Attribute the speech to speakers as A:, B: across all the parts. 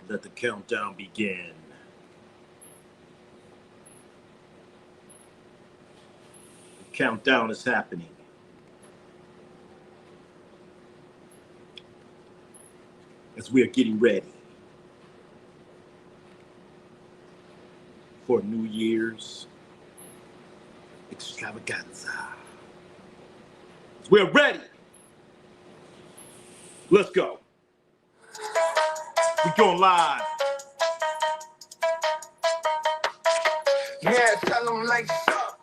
A: Let the countdown begin. The countdown is happening. As we are getting ready for New Year's extravaganza. As we're ready. Let's go. We're going live.
B: Yeah, tell them lace up.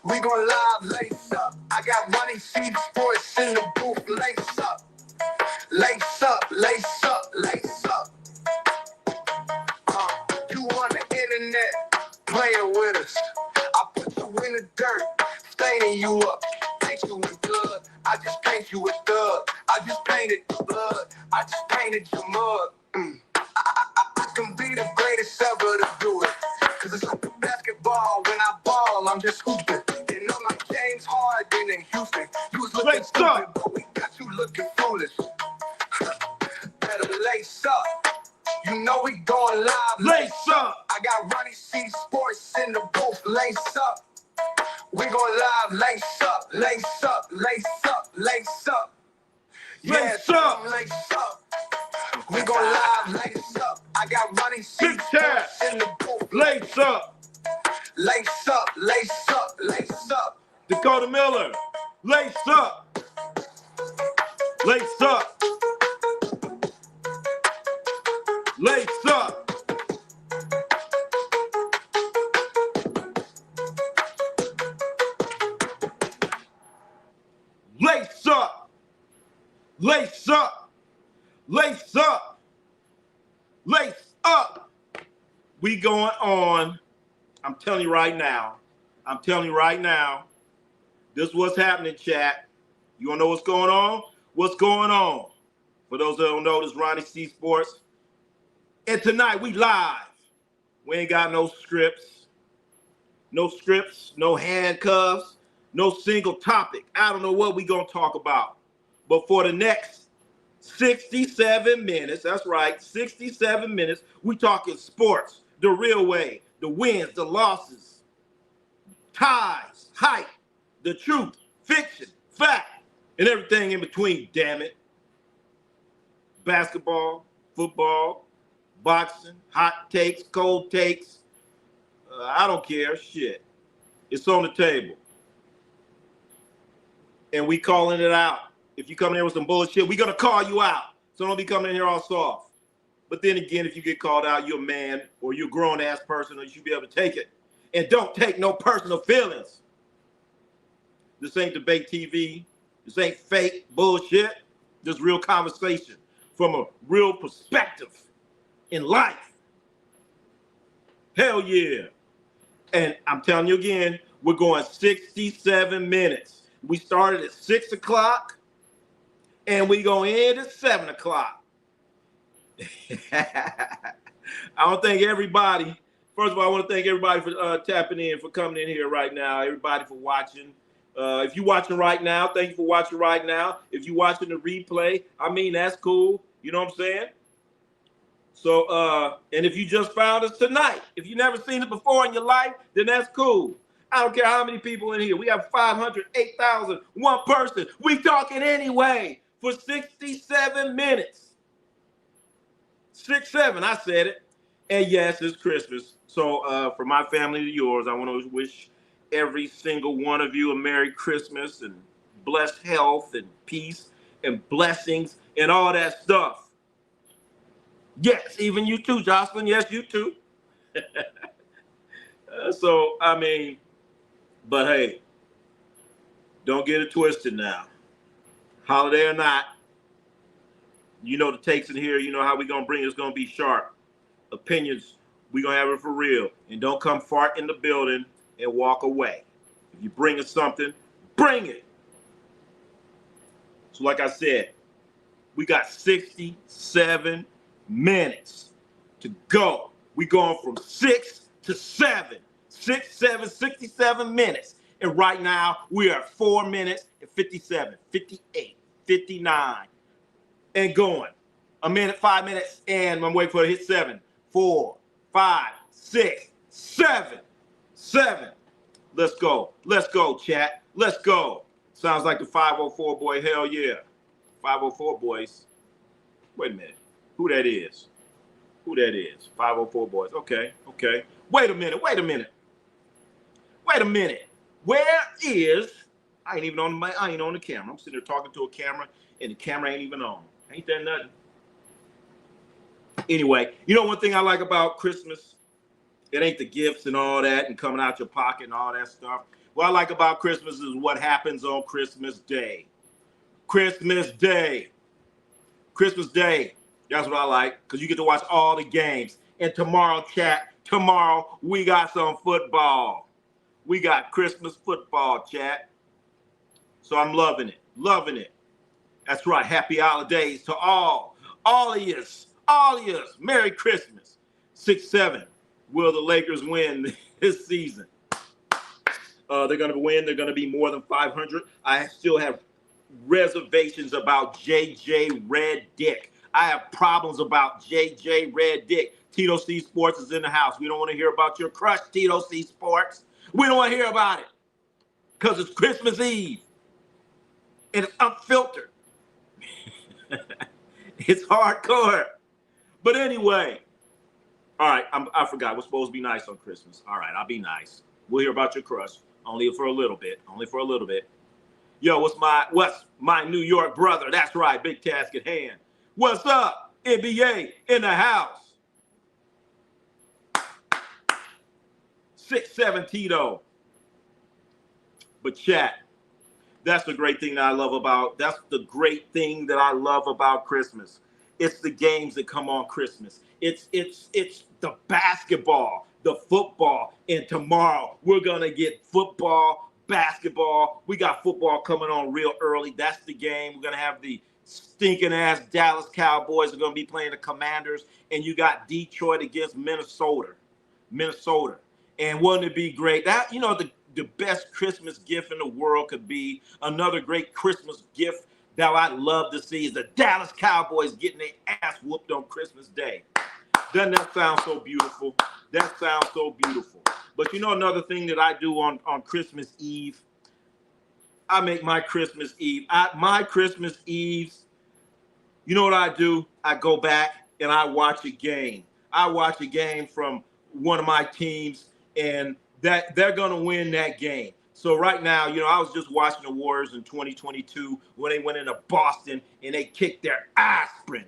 B: We gon' live lace up. I got Ronnie Sports in the booth. Lace up. Lace up, lace up, lace up. You on the internet playing with us. I put you in the dirt, staining you up. Paint you with blood. I just paint you with thug. I just painted the blood. I just painted your mug. I can be the greatest ever to do it. Cause it's like basketball. When I ball, I'm just hooping. And I'm like James Harden in Houston. You was looking stupid, but we got you looking foolish. Better lace up. You know we going live.
A: Lace up.
B: I got Ronnie Sports in the booth. Lace up. We going live. Lace up. Lace up. Lace up. Lace up.
A: Lace up.
B: Lace up. We gon' live, lace up. I got Ronnie
A: Big
B: Sports in the booth.
A: Lace up.
B: Lace up, lace up, lace up.
A: Dakota Miller. Lace up. Lace up. Lace up. Lace up. Lace up. Lace up. Lace up. We going on. I'm telling you right now. I'm telling you right now. This is what's happening, chat. You want to know what's going on? What's going on? For those that don't know, this is Ronnie C Sports. And tonight we live. We ain't got no scripts. No scripts, no handcuffs, no single topic. I don't know what we going to talk about. But for the next 67 minutes, that's right, 67 minutes, we talking sports, the real way, the wins, the losses, ties, hype, the truth, fiction, fact, and everything in between, damn it. Basketball, football, boxing, hot takes, cold takes. I don't care, shit. It's on the table. And we calling it out. If you come in here with some bullshit, we're going to call you out. So don't be coming in here all soft. But then again, if you get called out, you're a man or you're a grown-ass person, or you should be able to take it. And don't take no personal feelings. This ain't debate TV. This ain't fake bullshit. This real conversation from a real perspective in life. Hell yeah. And I'm telling you again, we're going 67 minutes. We started at 6 o'clock. And we gonna end at 7 o'clock. I don't think everybody. First of all, I want to thank everybody for tapping in, for coming in here right now. Everybody for watching. If you're watching right now, thank you for watching right now. If you're watching the replay, I mean, that's cool. You know what I'm saying? So, and if you just found us tonight, if you've never seen it before in your life, then that's cool. I don't care how many people in here. We have 508,000, one person. We talking anyway. For 67 minutes. 6-7, I said it. And yes, it's Christmas. So for my family to yours, I want to wish every single one of you a Merry Christmas and blessed health and peace and blessings and all that stuff. Yes, even you too, Jocelyn. Yes, you too. So, I mean, but hey, don't get it twisted now. Holiday or not, you know the takes in here, you know how we going to bring it. It's going to be sharp. Opinions, we going to have it for real. And don't come fart in the building and walk away. If you bring us something, bring it. So like I said, we got 67 minutes to go. We going from 6 to 7. 6, 7, 67 minutes. And right now, we are 4 minutes and 57, 58, 59, and going A minute, 5 minutes, and I'm waiting for it to hit 7, 4, 5, 6, 7, 7. Let's go. Let's go, chat. Let's go. Sounds like the 504 boy. Hell yeah. 504 boys. Wait a minute. Who that is? Who that is? 504 boys. Okay. Okay. Wait a minute. Wait a minute. Wait a minute. Where is? I ain't even on my. I ain't on the camera. I'm sitting there talking to a camera, and the camera ain't even on. Ain't that nothing? Anyway, you know one thing I like about Christmas? It ain't the gifts and all that and coming out your pocket and all that stuff. What I like about Christmas is what happens on Christmas Day. Christmas Day. Christmas Day. That's what I like, because you get to watch all the games. And tomorrow, chat, tomorrow we got some football. We got Christmas football, chat. So I'm loving it. Loving it. That's right. Happy holidays to all of yous. All of yous. Merry Christmas. 6-7. Will the Lakers win this season? They're going to win. They're going to be more than 500. I still have reservations about JJ Red Dick. I have problems about JJ Red Dick. Tito C Sports is in the house. We don't want to hear about your crush, Tito C Sports. We don't want to hear about it because it's Christmas Eve and it's unfiltered. It's hardcore. But anyway, all right, I forgot. We're supposed to be nice on Christmas. All right, I'll be nice. We'll hear about your crush. Only for a little bit. Only for a little bit. Yo, what's my New York brother? That's right, big task at hand. What's up, NBA in the house? 6-7 Tito. But chat, that's the great thing that I love about. That's the great thing that I love about Christmas. It's the games that come on Christmas. It's the basketball, the football, and tomorrow we're gonna get football, basketball. We got football coming on real early. That's the game. We're gonna have the stinking ass Dallas Cowboys are gonna be playing the Commanders, and you got Detroit against Minnesota. And wouldn't it be great? That the best Christmas gift in the world could be another great Christmas gift that I'd love to see is the Dallas Cowboys getting their ass whooped on Christmas Day. Doesn't that sound so beautiful? That sounds so beautiful. But you know another thing that I do on Christmas Eve? I make my Christmas Eve. My Christmas Eves, you know what I do? I go back and I watch a game. I watch a game from one of my teams, and that they're going to win that game. So right now, I was just watching the Warriors in 2022 when they went into Boston and they kicked their aspirin.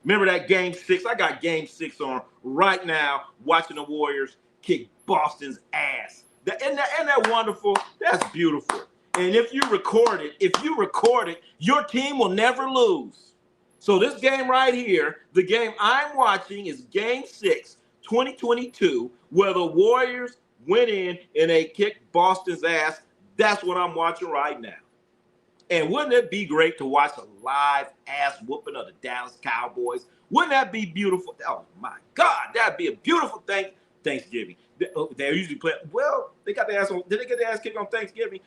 A: Remember that game 6? I got game 6 on right now, watching the Warriors kick Boston's ass. Isn't that wonderful? That's beautiful. And if you record it, your team will never lose. So this game right here, the game I'm watching is game 6, 2022, where the Warriors went in and they kicked Boston's ass. That's what I'm watching right now. And wouldn't it be great to watch a live ass whooping of the Dallas Cowboys? Wouldn't that be beautiful? Oh my God, that'd be a beautiful Thanksgiving. They usually play. Well, they got their ass on. Did they get their ass kicked on Thanksgiving?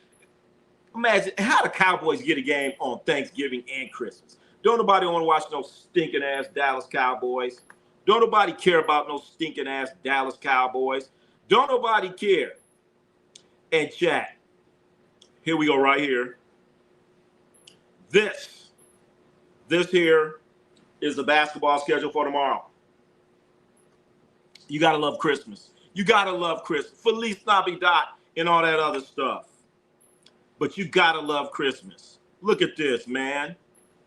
A: Imagine how the Cowboys get a game on Thanksgiving and Christmas. Don't nobody want to watch no stinking ass Dallas Cowboys. Don't nobody care about no stinking ass Dallas Cowboys. Don't nobody care. And chat, here we go right here. This here is the basketball schedule for tomorrow. You got to love Christmas. You got to love Christmas. Feliz Navidad and all that other stuff. But you got to love Christmas. Look at this, man.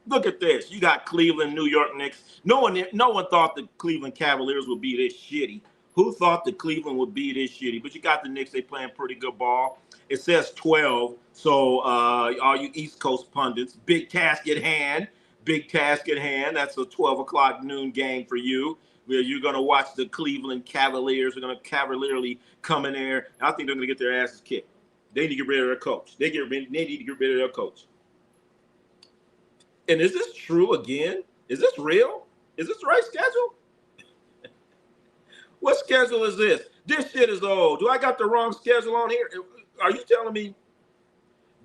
A: Look at this. You got Cleveland, New York Knicks. No one thought the Cleveland Cavaliers would be this shitty. Who thought that Cleveland would be this shitty? But you got the Knicks. They playing pretty good ball. It says 12. So all you East Coast pundits, big task at hand. Big task at hand. That's a 12 o'clock noon game for you. Where you're going to watch the Cleveland Cavaliers. They're going to cavalierly come in there. I think they're going to get their asses kicked. They need to get rid of their coach. They need to get rid of their coach. And is this true again? Is this real? Is this the right schedule? What schedule is this? This shit is old. Do I got the wrong schedule on here? Are you telling me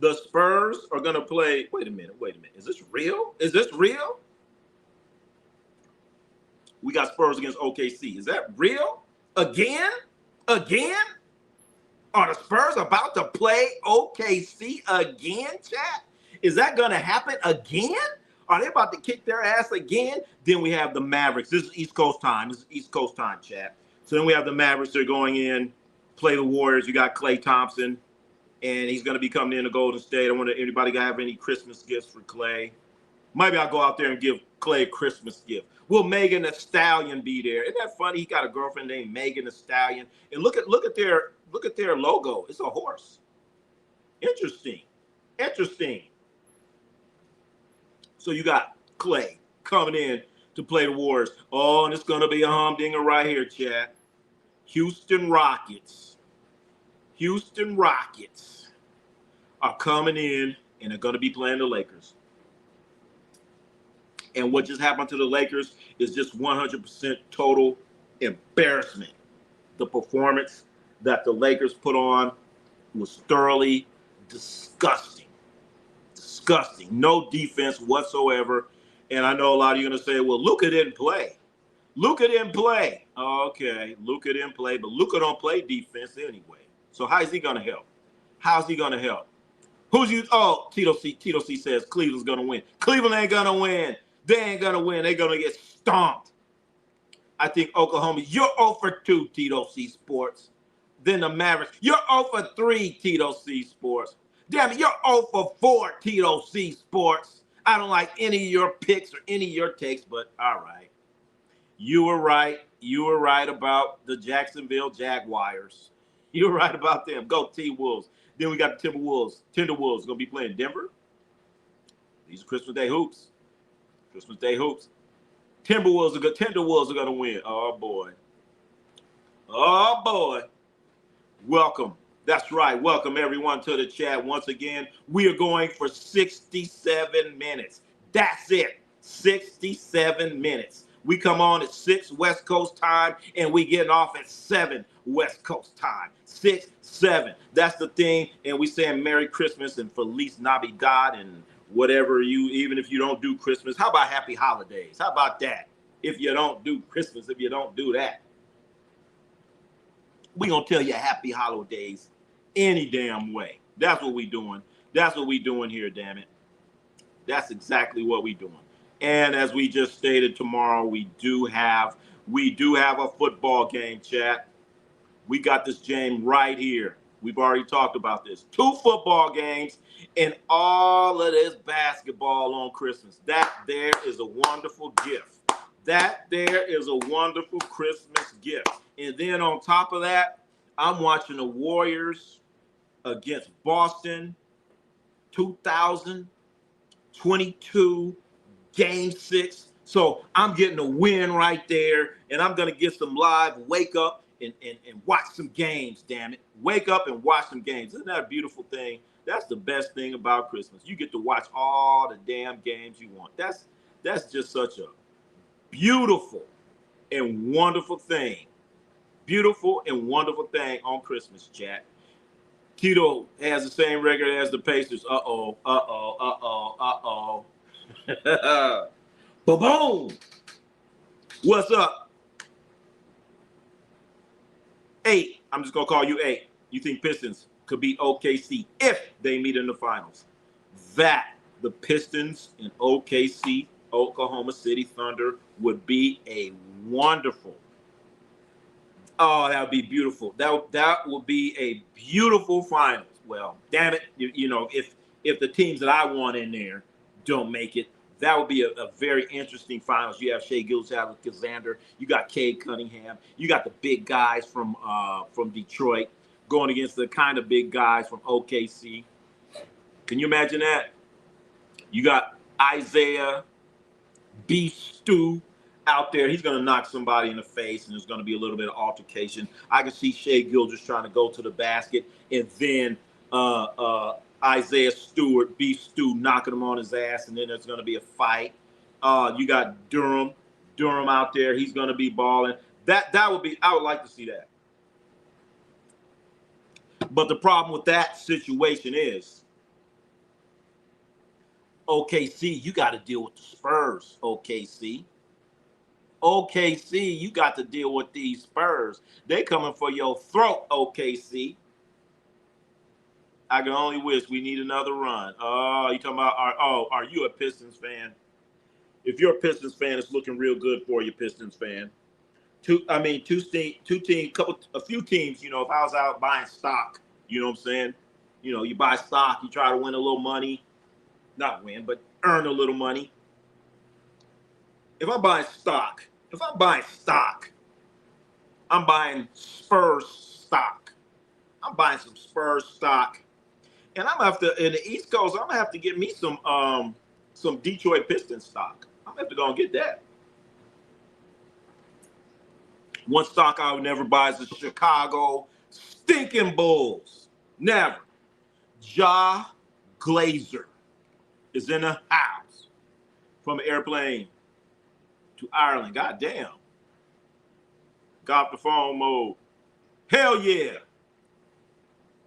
A: the Spurs are going to play? Wait a minute. Is this real? Is this real? We got Spurs against OKC. Is that real? Again? Again? Are the Spurs about to play OKC again, chat? Is that going to happen again? Are they about to kick their ass again? Then we have the Mavericks. This is East Coast time. This is East Coast time, chat. So then we have the Mavericks. They're going in, play the Warriors. You got Klay Thompson, and he's going to be coming in to Golden State. I wonder if anybody have any Christmas gifts for Klay. Maybe I'll go out there and give Klay a Christmas gift. Will Megan Thee Stallion be there? Isn't that funny? He got a girlfriend named Megan Thee Stallion. And look at their logo. It's a horse. Interesting. Interesting. So you got Klay coming in to play the Warriors. Oh, and it's gonna be a humdinger right here, chat. Houston Rockets. Houston Rockets are coming in and are gonna be playing the Lakers. And what just happened to the Lakers is just 100% total embarrassment. The performance that the Lakers put on was thoroughly disgusting. Disgusting. No defense whatsoever. And I know a lot of you are going to say, well, Luka didn't play. Luka didn't play. Okay, Luka didn't play, but Luka don't play defense anyway. So how is he going to help? How's he going to help? Who's you? Oh, Tito C says Cleveland's going to win. Cleveland ain't going to win. They ain't going to win. They're going to get stomped. I think Oklahoma, you're 0 for 2, Tito C Sports. Then the Mavericks, you're 0 for 3, Tito C Sports. Damn it, you're 0 for 4, Tito C Sports. I don't like any of your picks or any of your takes, but all right. You were right. You were right about the Jacksonville Jaguars. You were right about them. Go T-Wolves. Then we got the Timberwolves. Timberwolves going to be playing Denver. These are Christmas Day hoops. Christmas Day hoops. Timberwolves are going to win. Oh, boy. Oh, boy. Welcome. That's right. Welcome, everyone, to the chat. Once again, we are going for 67 minutes. That's it. 67 minutes. We come on at 6 West Coast time, and we getting off at 7 West Coast time. 6, 7. That's the thing. And we saying Merry Christmas and Feliz Navidad and whatever even if you don't do Christmas. How about Happy Holidays? How about that? If you don't do Christmas, if you don't do that. We gonna tell you Happy Holidays any damn way. That's what we doing. That's what we doing here, damn it. That's exactly what we doing. And as we just stated, tomorrow we do have a football game, chat. We got this game right here. We've already talked about this. 2 football games and all of this basketball on Christmas. That there is a wonderful gift. That there is a wonderful Christmas gift. And then on top of that, I'm watching the Warriors against Boston 2022 Game 6. So I'm getting a win right there, and I'm going to get some live wake up and watch some games, damn it. Wake up and watch some games. Isn't that a beautiful thing? That's the best thing about Christmas. You get to watch all the damn games you want. That's just such a beautiful and wonderful thing. Beautiful and wonderful thing on Christmas, chat. Tito has the same record as the Pacers. Boom. What's up? 8. I'm just going to call you 8. You think Pistons could beat OKC if they meet in the finals? That the Pistons and OKC, Oklahoma City Thunder, would be a wonderful. Oh, that would be beautiful. That would be a beautiful finals. Well, damn it, you know, if the teams that I want in there don't make it, that would be a very interesting finals. You have Shai Gilgeous-Alexander, you got Cade Cunningham, you got the big guys from Detroit going against the kind of big guys from OKC. Can you imagine that? You got Isaiah Beef Stew out there. He's going to knock somebody in the face, and there's going to be a little bit of altercation. I can see Shai Gilgeous trying to go to the basket, and then Isaiah Stewart, Beef Stew, knocking him on his ass, and then there's going to be a fight. You got Durham out there. He's going to be balling. That would be. I would like to see that. But the problem with that situation is, OKC, you got to deal with the Spurs, OKC. OKC, you got to deal with these Spurs. They coming for your throat, OKC. I can only wish we need another run. Oh, you talking about? Are you a Pistons fan? If you're a Pistons fan, it's looking real good for you, Pistons fan. Two teams, a few teams. You know, if I was out buying stock, you know what I'm saying? You know, you buy stock, you try to win a little money, not win, but earn a little money. If I'm buying stock, I'm buying Spurs stock. I'm buying some Spurs stock, and I'm gonna have to in the East Coast. I'm gonna have to get me some Detroit Pistons stock. I'm gonna have to go and get that. One stock I would never buy is the Chicago Stinking Bulls. Never. Ja Glazer is in the house from an airplane to Ireland. God damn. Got off the phone mode. Hell yeah.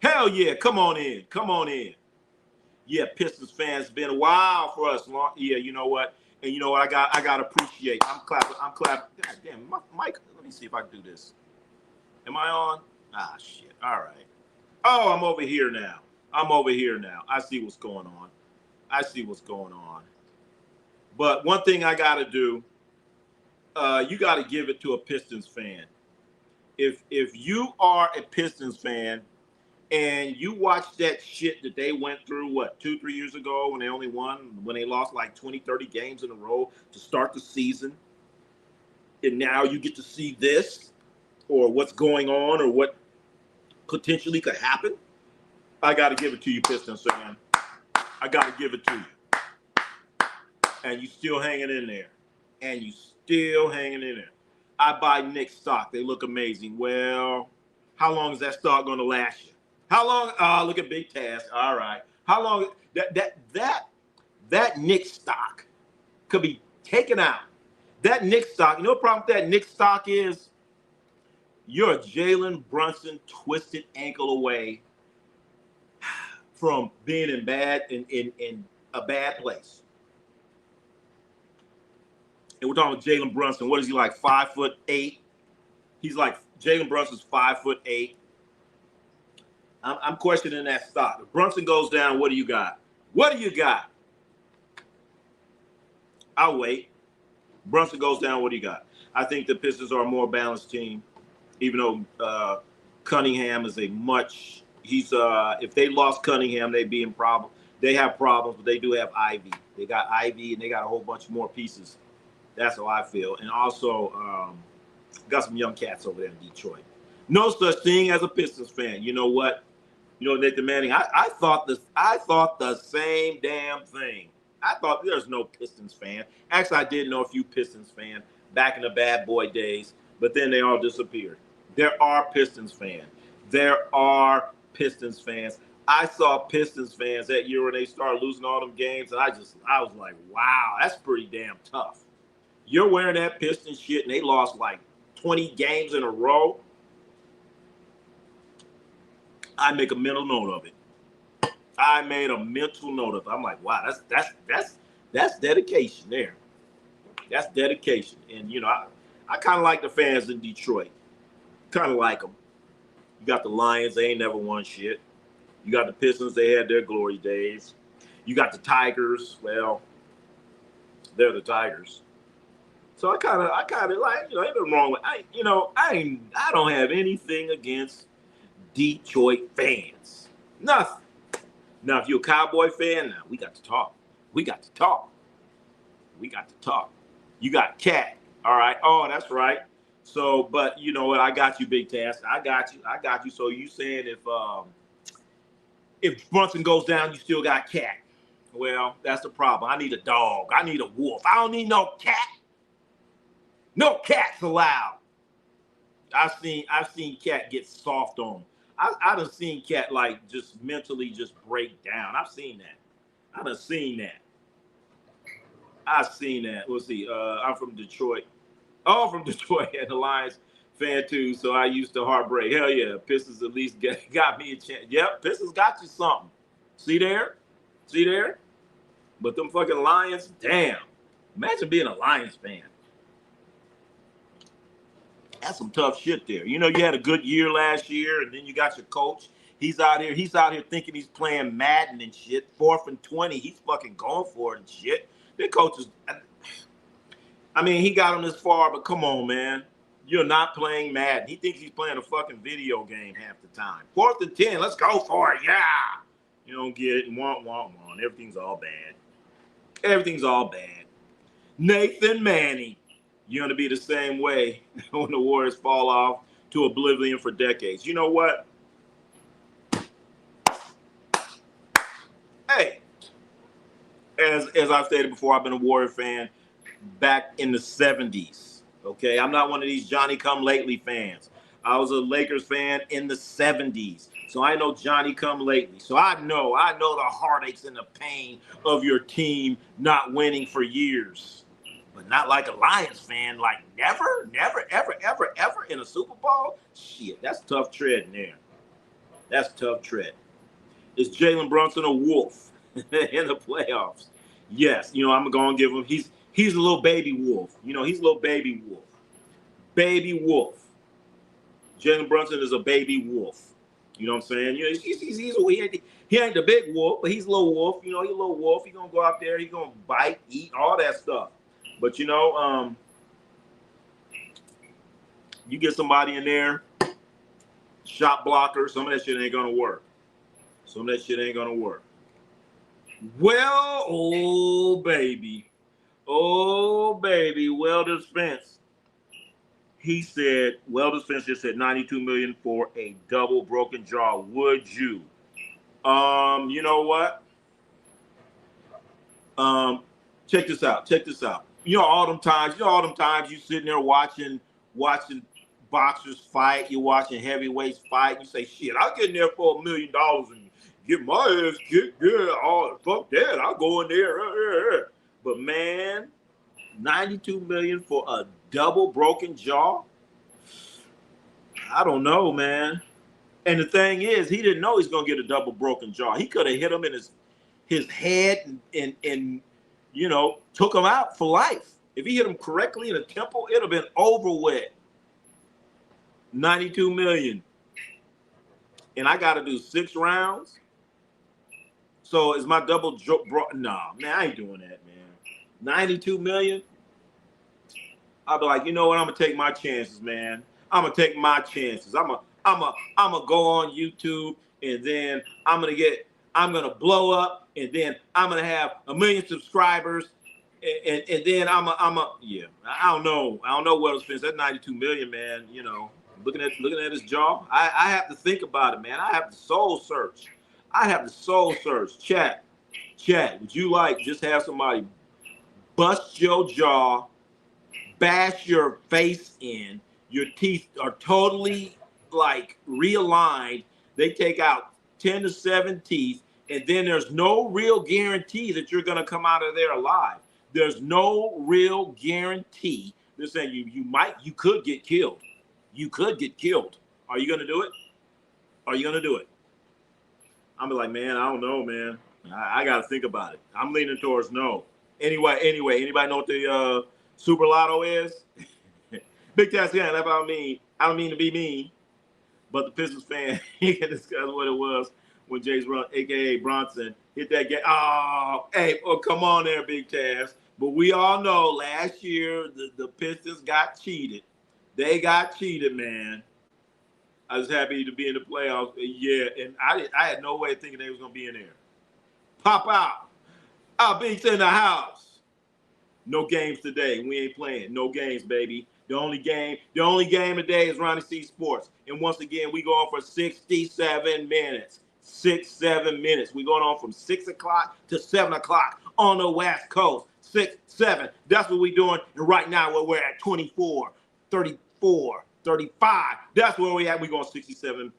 A: Hell yeah. Come on in. Come on in. Yeah, Pistons fans, been a while for us. Yeah, you know what? And you know what? I got to appreciate. I'm clapping. God damn, Mike. Let me see if I can do this. Am I on? Ah, shit. All right. Oh, I'm over here now. I see what's going on. But one thing I got to do, you got to give it to a Pistons fan. If you are a Pistons fan and you watch that shit that they went through, 2-3 years ago when they lost like 20, 30 games in a row to start the season, and now you get to see this or what's going on or what potentially could happen, I got to give it to you, Pistons fan. I got to give it to you. And you still hanging in there. I buy Knicks stock. They look amazing. Well, how long is that stock going to last you? How long? Oh, look at Big Task. All right. How long? That Knicks stock could be taken out. That Knicks stock, you know what the problem with that Knicks stock is? You're a Jalen Brunson twisted ankle away from being in a bad place. And we're talking about Jalen Brunson. What is he, like, 5'8"? He's like, Jalen Brunson's 5'8". I'm questioning that stock. If Brunson goes down, what do you got? I'll wait. Brunson goes down, what do you got? I think the Pistons are a more balanced team, even though Cunningham is if they lost Cunningham, they'd be in problem. They have problems, but they do have Ivy. They got Ivy, and they got a whole bunch more pieces. That's how I feel. And also, got some young cats over there in Detroit. No such thing as a Pistons fan. You know what? You know, Nathan Manning, I thought the same damn thing. I thought there's no Pistons fan. Actually, I did know a few Pistons fans back in the bad boy days, but then they all disappeared. There are Pistons fans. I saw Pistons fans that year when they started losing all them games, and I was like, wow, that's pretty damn tough. You're wearing that Pistons shit, and they lost like 20 games in a row. I make a mental note of it. I'm like, wow, that's dedication there. That's dedication. And you know, I kind of like the fans in Detroit. Kind of like them. You got the Lions, they ain't never won shit. You got the Pistons, they had their glory days. You got the Tigers, well, they're the Tigers. So I kind of like, you know, ain't nothing wrong with I don't have anything against Detroit fans. Nothing. Now, if you're a Cowboy fan, now we got to talk. You got Cat. All right. Oh, that's right. So, but you know what? I got you, Big Task. I got you. So you saying if Brunson goes down, you still got Cat. Well, that's the problem. I need a dog. I need a wolf. I don't need no cat. No cats allowed. I've seen Cat get soft on. I done seen Cat like just mentally just break down. I've seen that. I've seen that. Let's see. I'm from Detroit. Oh, from Detroit and the Lions fan too. So I used to heartbreak. Hell yeah, Pistons at least got me a chance. Yep, Pistons got you something. See there? But them fucking Lions, damn. Imagine being a Lions fan. That's some tough shit there. You know, you had a good year last year, and then you got your coach. He's out here thinking he's playing Madden and shit. 4th and 20, he's fucking going for it and shit. The coach is, I mean, he got him this far, but come on, man. You're not playing Madden. He thinks he's playing a fucking video game half the time. 4th and 10, let's go for it, yeah. You don't get it, want. Everything's all bad. Everything's all bad. Nathan Manning, you're going to be the same way when the Warriors fall off to oblivion for decades. You know what? Hey, as I've stated before, I've been a Warrior fan back in the 70s. Okay, I'm not one of these Johnny-come-lately fans. I was a Lakers fan in the 70s, so I know Johnny-come-lately. So I know the heartaches and the pain of your team not winning for years. But not like a Lions fan, like never, ever in a Super Bowl? Shit, that's tough treading there. That's tough tread. Is Jalen Brunson a wolf in the playoffs? Yes, you know, I'm going to give him, he's a little baby wolf. You know, he's a little baby wolf. Baby wolf. Jalen Brunson is a baby wolf. You know what I'm saying? You know, he ain't the big wolf, but he's a little wolf. You know, he's a little wolf. He's going to go out there. He's going to bite, eat, all that stuff. But, you know, you get somebody in there, shot blocker, some of that shit ain't going to work. Well, oh, baby, Weldon Spence. He said, Weldon Spence just said $92 million for a double broken jaw. Would you? You know what? Check this out. You know all them times you sitting there watching boxers fight, you're watching heavyweights fight, you say, shit, I'll get in there for $1 million and get my ass kicked. Yeah, oh, fuck that. I'll go in there. But man, $92 million for a double broken jaw? I don't know, man. And the thing is, he didn't know he's gonna get a double broken jaw. He could have hit him in his head and you know, took him out for life. If he hit him correctly in the temple, it'd have been over with. $92 million. And I got to do 6 rounds. So is my double nah, man, I ain't doing that, man. $92 million. I'll be like, you know what? I'm gonna take my chances, man. I'm gonna take my chances. I'm gonna go on YouTube, and then I'm gonna blow up, and then I'm gonna have 1 million subscribers, and then yeah. I don't know what else spends that $92 million, man. You know, looking at his jaw, I have to think about it, man. I have to soul search. Chat, would you like just have somebody bust your jaw, bash your face in, your teeth are totally like realigned, they take out 10 to 7 teeth, and then there's no real guarantee that you're going to come out of there alive. There's no real guarantee. They're saying you could get killed. Are you going to do it? I'm like, man, I don't know, man. I got to think about it. I'm leaning towards no. Anyway, anybody know what the Super Lotto is? Big Taz, yeah, that's what I mean. I don't mean to be mean, but the Pistons fan, he can discuss what it was when James Brown, a.k.a. Bronson, hit that game. Come on there, Big Taz. But we all know last year the Pistons got cheated. They got cheated, man. I was happy to be in the playoffs. Yeah, and I had no way of thinking they was going to be in there. Pop out. I'll be in the house. No games today. We ain't playing. No games, baby. The only game today is Ronnie C Sports. And once again, we go on for 67 minutes. 7 minutes. We going on from 6 o'clock to 7 o'clock on the West Coast. 6, 7. That's what we doing. And right now, we're at 24, 34, 35. That's where we at. We going 67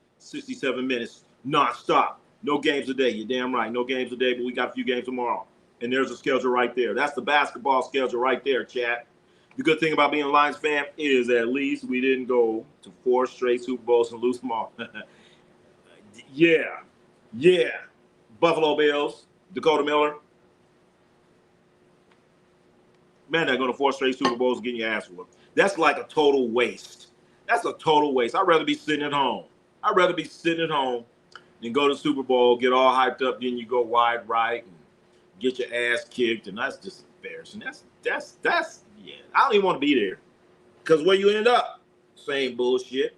A: minutes nonstop. No games today. You're damn right. No games today, but we got a few games tomorrow. And there's a schedule right there. That's the basketball schedule right there, chat. The good thing about being a Lions fan is at least we didn't go to 4 straight Super Bowls and lose them all. Yeah. Buffalo Bills, Dakota Miller. Man, they're going to 4 straight Super Bowls and getting your ass whooped. That's like a total waste. That's a total waste. I'd rather be sitting at home. I'd rather be sitting at home than go to the Super Bowl, get all hyped up, then you go wide right and get your ass kicked, and that's just embarrassing. That's yeah. I don't even want to be there because where you end up, same bullshit.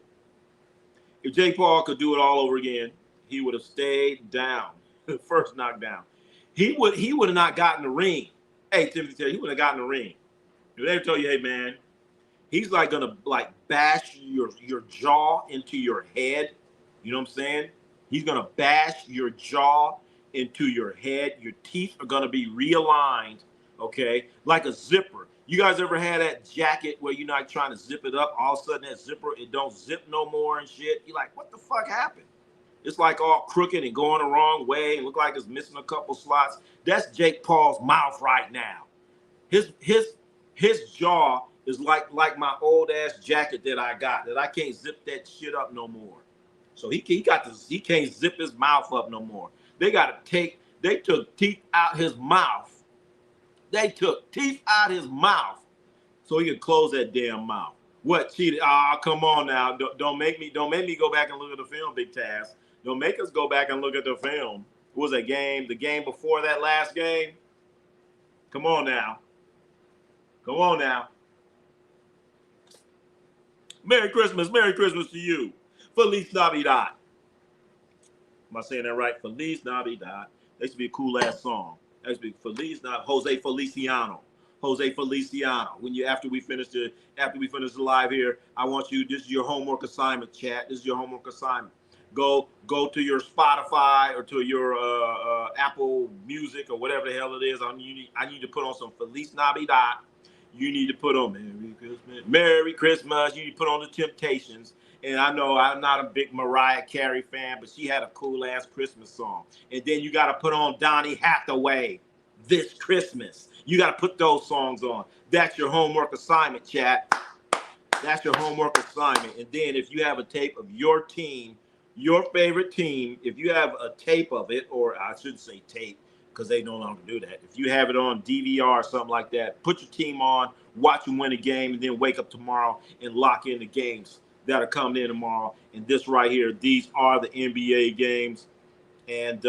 A: If Jake Paul could do it all over again, he would have stayed down. First knockdown. He would have not gotten the ring. Hey, Timothy, he would have gotten the ring. If they tell you, hey man, he's like gonna like bash your jaw into your head. You know what I'm saying? He's gonna bash your jaw into your head. Your teeth are gonna be realigned, okay, like a zipper. You guys ever had that jacket where you're not trying to zip it up? All of a sudden that zipper it don't zip no more and shit. You're like, what the fuck happened? It's like all crooked and going the wrong way and look like it's missing a couple slots. That's Jake Paul's mouth right now. His jaw is like my old ass jacket that I got that I can't zip that shit up no more. So he can't zip his mouth up no more. They took teeth out his mouth. They took teeth out his mouth so he could close that damn mouth. What cheated? Ah, come on now. Don't make me go back and look at the film, Big Taz. Don't make us go back and look at the film. What was that game? The game before that last game? Come on now. Come on now. Merry Christmas to you. Feliz Navidad. Am I saying that right? Feliz Navidad. That used to be a cool ass song. That used to be Feliz Navidad. Jose Feliciano. When you after we finish the live here, I want you. This is your homework assignment, chat. This is your homework assignment. Go to your Spotify or to your Apple Music or whatever the hell it is. I need to put on some Feliz Navidad. You need to put on Merry Christmas. Merry Christmas. You need to put on the Temptations. And I know I'm not a big Mariah Carey fan, but she had a cool ass Christmas song. And then you got to put on Donny Hathaway, This Christmas. You got to put those songs on. That's your homework assignment, chat. That's your homework assignment. And then if you have a tape of your team, your favorite team, if you have a tape of it, or I should say tape, because they no longer do that. If you have it on DVR or something like that, put your team on, watch them win a game, and then wake up tomorrow and lock in the games that are coming in tomorrow. And this right here, these are the NBA games. And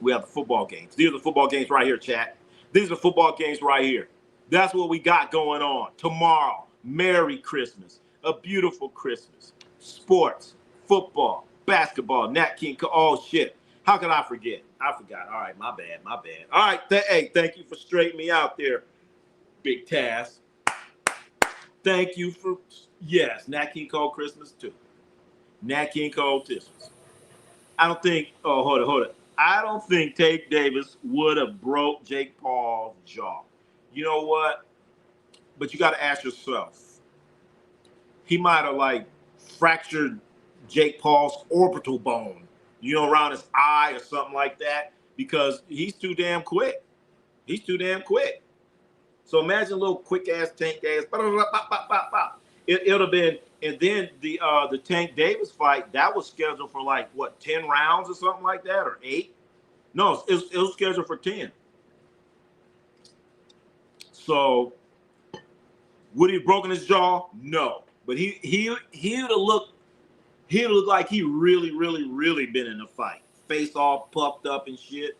A: we have the football games. These are the football games right here, chat. These are the football games right here. That's what we got going on tomorrow. Merry Christmas. A beautiful Christmas. Sports, football, basketball, Nat King. Oh, shit. How could I forget? I forgot. All right, my bad. All right, hey, thank you for straightening me out there, Big Taz. Thank you for, yes, Nat King Cole Christmas too. Nat King Cole Christmas. I don't think, oh, hold it. I don't think Tank Davis would have broke Jake Paul's jaw. You know what? But you got to ask yourself. He might have like fractured Jake Paul's orbital bone, you know, around his eye or something like that, because he's too damn quick. So imagine a little quick ass Tank Davis. It would have been, and then the Tank Davis fight that was scheduled for like what 10 rounds or something like that, or 8. No, it was scheduled for 10. So would he have broken his jaw? No, but he would have looked like he really been in the fight, face all puffed up and shit.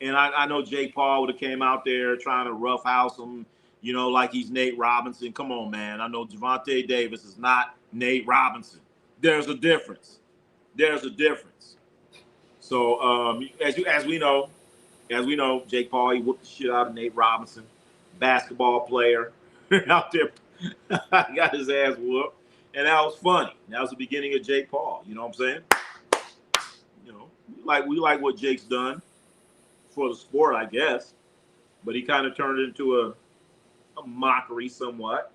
A: And I know Jake Paul would have came out there trying to roughhouse him, you know, like he's Nate Robinson. Come on, man. I know Gervonta Davis is not Nate Robinson. There's a difference. So as we know, Jake Paul, he whooped the shit out of Nate Robinson, basketball player out there, got his ass whooped, and that was funny. That was the beginning of Jake Paul. You know what I'm saying? You know, we like what Jake's done for the sport, I guess, but he kind of turned it into a mockery somewhat.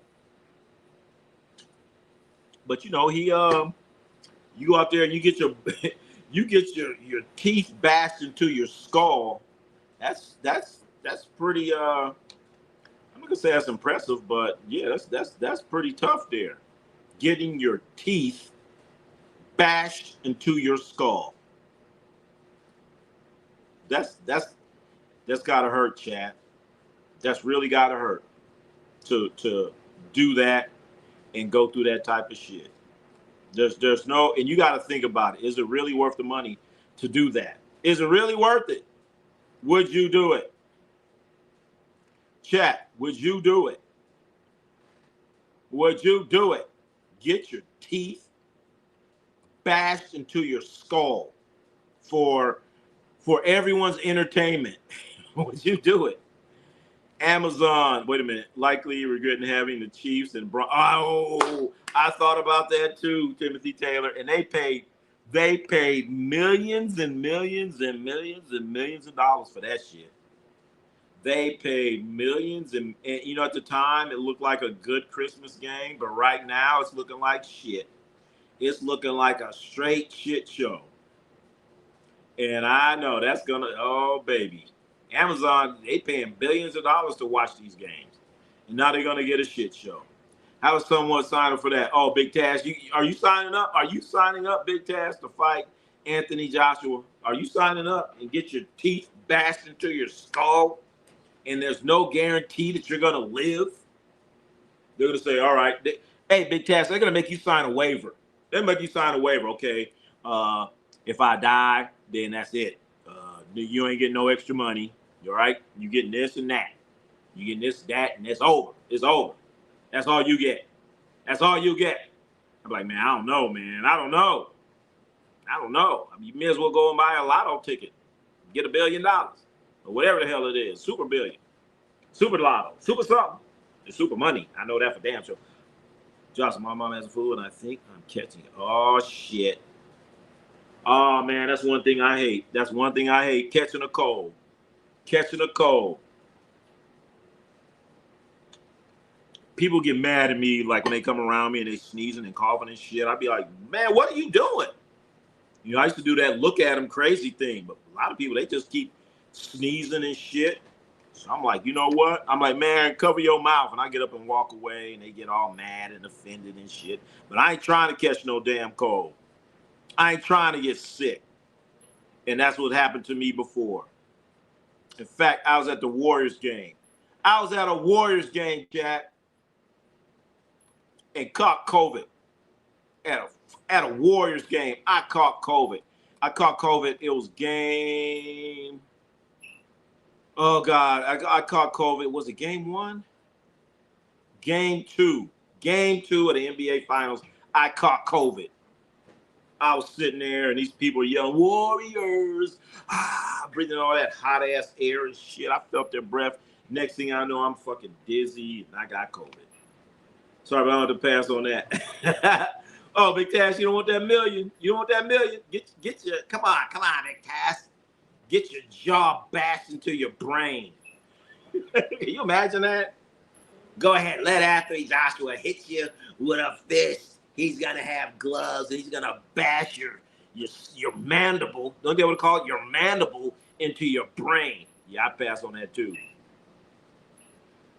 A: But you know, you go out there and you get your your teeth bashed into your skull. That's pretty. I'm not gonna say that's impressive, but yeah, that's pretty tough there. Getting your teeth bashed into your skull. That's gotta hurt, Chad. That's really gotta hurt to do that. and go through that type of shit. There's no, and you got to think about it. Is it really worth the money to do that? Is it really worth it? Would you do it? Chat, would you do it? Would you do it? Get your teeth bashed into your skull for everyone's entertainment. Would you do it? Amazon, wait a minute, likely regretting having the Chiefs and oh, I thought about that too, Timothy Taylor, and they paid millions and millions and millions and millions of dollars for that shit. They paid millions, and you know, at the time it looked like a good Christmas game, but right now it's looking like shit. It's looking like a straight shit show. And I know that's gonna, oh baby. Amazon, they paying billions of dollars to watch these games. And now they're gonna get a shit show. How is someone signing for that? Oh, Big Taz, are you signing up? Are you signing up, Big Taz, to fight Anthony Joshua? Are you signing up and get your teeth bashed into your skull? And there's no guarantee that you're gonna live? They're gonna say, all right, hey, Big Taz, they're gonna make you sign a waiver. They'll make you sign a waiver, okay? If I die, then that's it. You ain't getting no extra money. All right? You getting this and that. You getting this, that, and it's over. It's over. That's all you get. That's all you get. I'm like, man, I don't know, man. I don't know. I don't know. I mean, you may as well go and buy a lotto ticket. Get $1 billion. Or whatever the hell it is. Super billion. Super lotto. Super something. It's super money. I know that for damn sure. Johnson, my mom has a food, and I think I'm catching it. Oh, shit. Oh, man, that's one thing I hate. That's one thing I hate, catching a cold. Catching a cold. People get mad at me, like, when they come around me and they sneezing and coughing and shit. I'd be like, man, what are you doing? You know, I used to do that look at them crazy thing, but a lot of people, they just keep sneezing and shit. So I'm like, you know what? I'm like, man, cover your mouth. And I get up and walk away, and they get all mad and offended and shit. But I ain't trying to catch no damn cold. I ain't trying to get sick. And that's what happened to me before. In fact, I was at the Warriors game. I was at a Warriors game, Jack, and caught COVID. At a Warriors game, I caught COVID. I caught COVID. It was game. Oh, God. I caught COVID. Was it game 1? Game 2. Game 2 of the NBA Finals. I caught COVID. I was sitting there, and these people were yelling, Warriors, breathing all that hot-ass air and shit. I felt their breath. Next thing I know, I'm fucking dizzy, and I got COVID. Sorry, but I want to pass on that. Oh, Big Tash, you don't want that million? You don't want that million? Get your, come on, Big Tash. Get your jaw bashed into your brain. Can you imagine that? Go ahead, let Anthony Joshua hit you with a fist. He's gonna have gloves, and he's gonna bash your mandible. Don't be able to call it your mandible into your brain. Yeah, I pass on that too.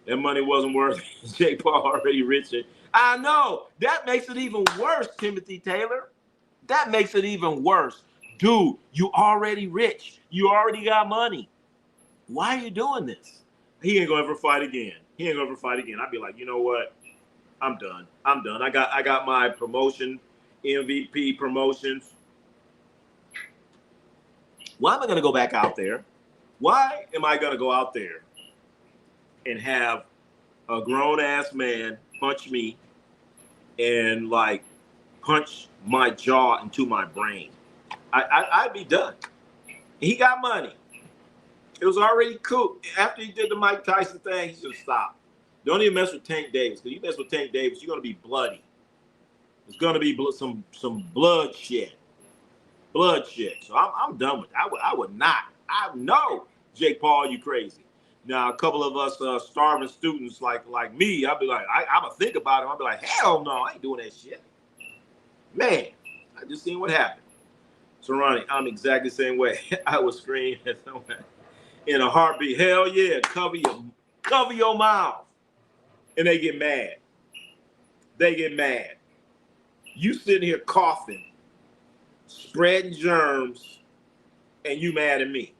A: That money wasn't worth it. Jake Paul already richer. I know. That makes it even worse, Timothy Taylor. That makes it even worse. Dude, you already rich. You already got money. Why are you doing this? He ain't gonna ever fight again. He ain't gonna ever fight again. I'd be like, you know what? I'm done. I'm done. I got my promotion, MVP promotions. Why am I gonna go back out there? Why am I gonna go out there and have a grown ass man punch me and like punch my jaw into my brain? I'd be done. He got money. It was already cool. After he did the Mike Tyson thing, he should have stopped. Don't even mess with Tank Davis. Because you mess with Tank Davis, you're going to be bloody. It's going to be some bloodshed. Bloodshed. So I'm done with it. I would not. I know, Jake Paul, you crazy. Now, a couple of us starving students like me, I'll be like, I'm going to think about it. I'll be like, hell no, I ain't doing that shit. Man, I just seen what happened. So, Ronnie, I'm exactly the same way. I would scream at someone in a heartbeat. Hell yeah, cover your mouth. And they get mad. They get mad. You sitting here coughing, spreading germs, and you mad at me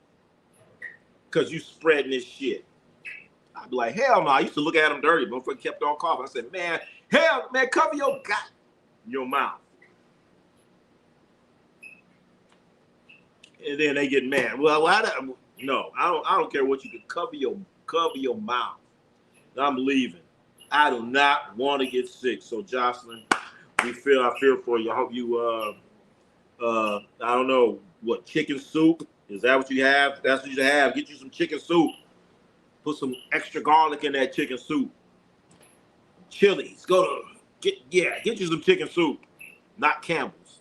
A: because you spreading this shit. I'd be like, hell no. I used to look at them dirty, but I kept on coughing. I said, man, Hell, man, cover your mouth. And then they get mad. Well, no, I don't care what you can cover your mouth. I'm leaving. I do not want to get sick. So Jocelyn, I fear for you. I hope you I don't know what, chicken soup? Is that what you have? That's what you have. Get you some chicken soup. Put some extra garlic in that chicken soup. Chilies. Get you some chicken soup. Not Campbell's.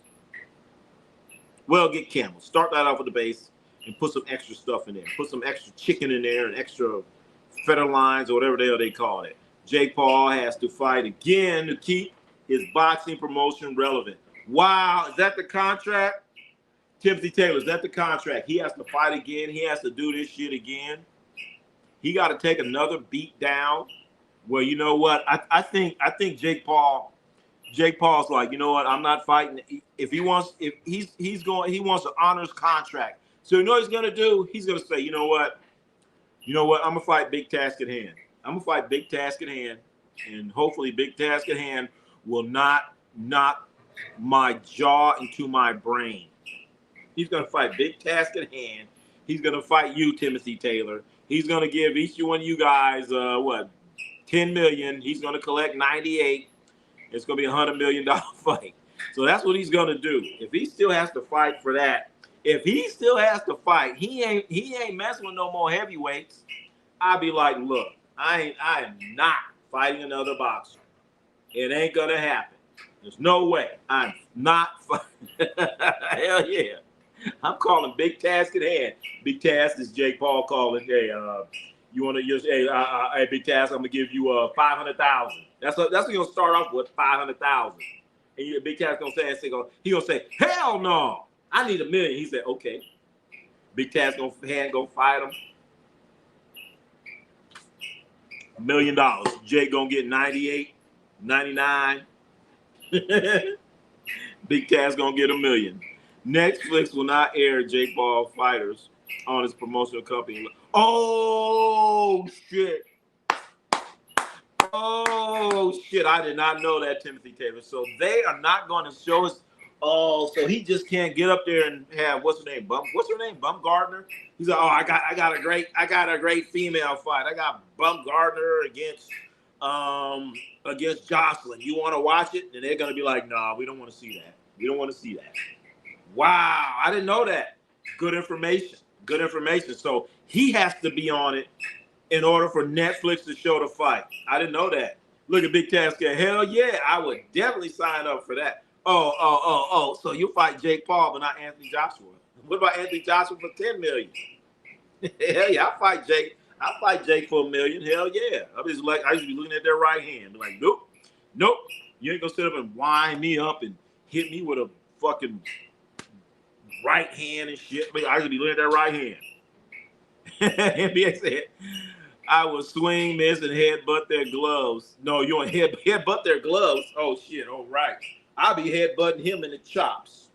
A: Well, get Campbell's. Start that off with the base and put some extra stuff in there. Put some extra chicken in there and extra feather lines or whatever the hell they call it. Jake Paul has to fight again to keep his boxing promotion relevant. Wow, is that the contract? Timothy Taylor, is that the contract? He has to fight again. He has to do this shit again. He got to take another beat down. Well, you know what? I think Jake Paul's like, you know what? I'm not fighting. If he wants to honor his contract. So you know what he's gonna do? He's gonna say, you know what? I'm gonna fight Big Task at Hand. I'm gonna fight Big Task at Hand, and hopefully Big Task at Hand will not knock my jaw into my brain. He's gonna fight Big Task at Hand. He's gonna fight you, Timothy Taylor. He's gonna give each one of you guys 10 million. He's gonna collect 98. It's gonna be $100 million fight. So that's what he's gonna do. If he still has to fight for that, he ain't messing with no more heavyweights. I'll be like, look, I am not fighting another boxer. It ain't gonna happen. There's no way. I'm not fighting. Hell yeah. I'm calling Big Task at Hand. Big Task is Jake Paul calling. Hey, you want to just hey, Big Task? I'm gonna give you 500,000. That's what you're gonna start off with, 500,000. And Big Task gonna say, he gonna say, hell no, I need $1 million. He said, okay. Big Task gonna fight him. $1 million. Jake gonna get 98, 99. Big Task gonna get $1 million. Netflix will not air Jake Paul fighters on its promotional company. Oh shit! Oh shit! I did not know that, Timothy Taylor. So they are not going to show us. Oh, so he just can't get up there and have what's her name? Bumgardner. He's like, oh, I got a great female fight. I got Bumgardner against Jocelyn. You want to watch it? And they're gonna be like, nah, we don't want to see that. We don't want to see that. Wow, I didn't know that. Good information. Good information. So he has to be on it in order for Netflix to show the fight. I didn't know that. Look at Big Task. Hell yeah, I would definitely sign up for that. Oh. So you fight Jake Paul, but not Anthony Joshua. What about Anthony Joshua for 10 million? Hell yeah, I'll fight Jake for $1 million. Hell yeah. I used to be looking at their right hand. Be like, nope. You ain't gonna sit up and wind me up and hit me with a fucking right hand and shit. I used to be looking at that right hand. NBA said, I will swing, miss, and headbutt their gloves. No, you want headbutt their gloves? Oh, shit. All right. I'll be headbutting him in the chops.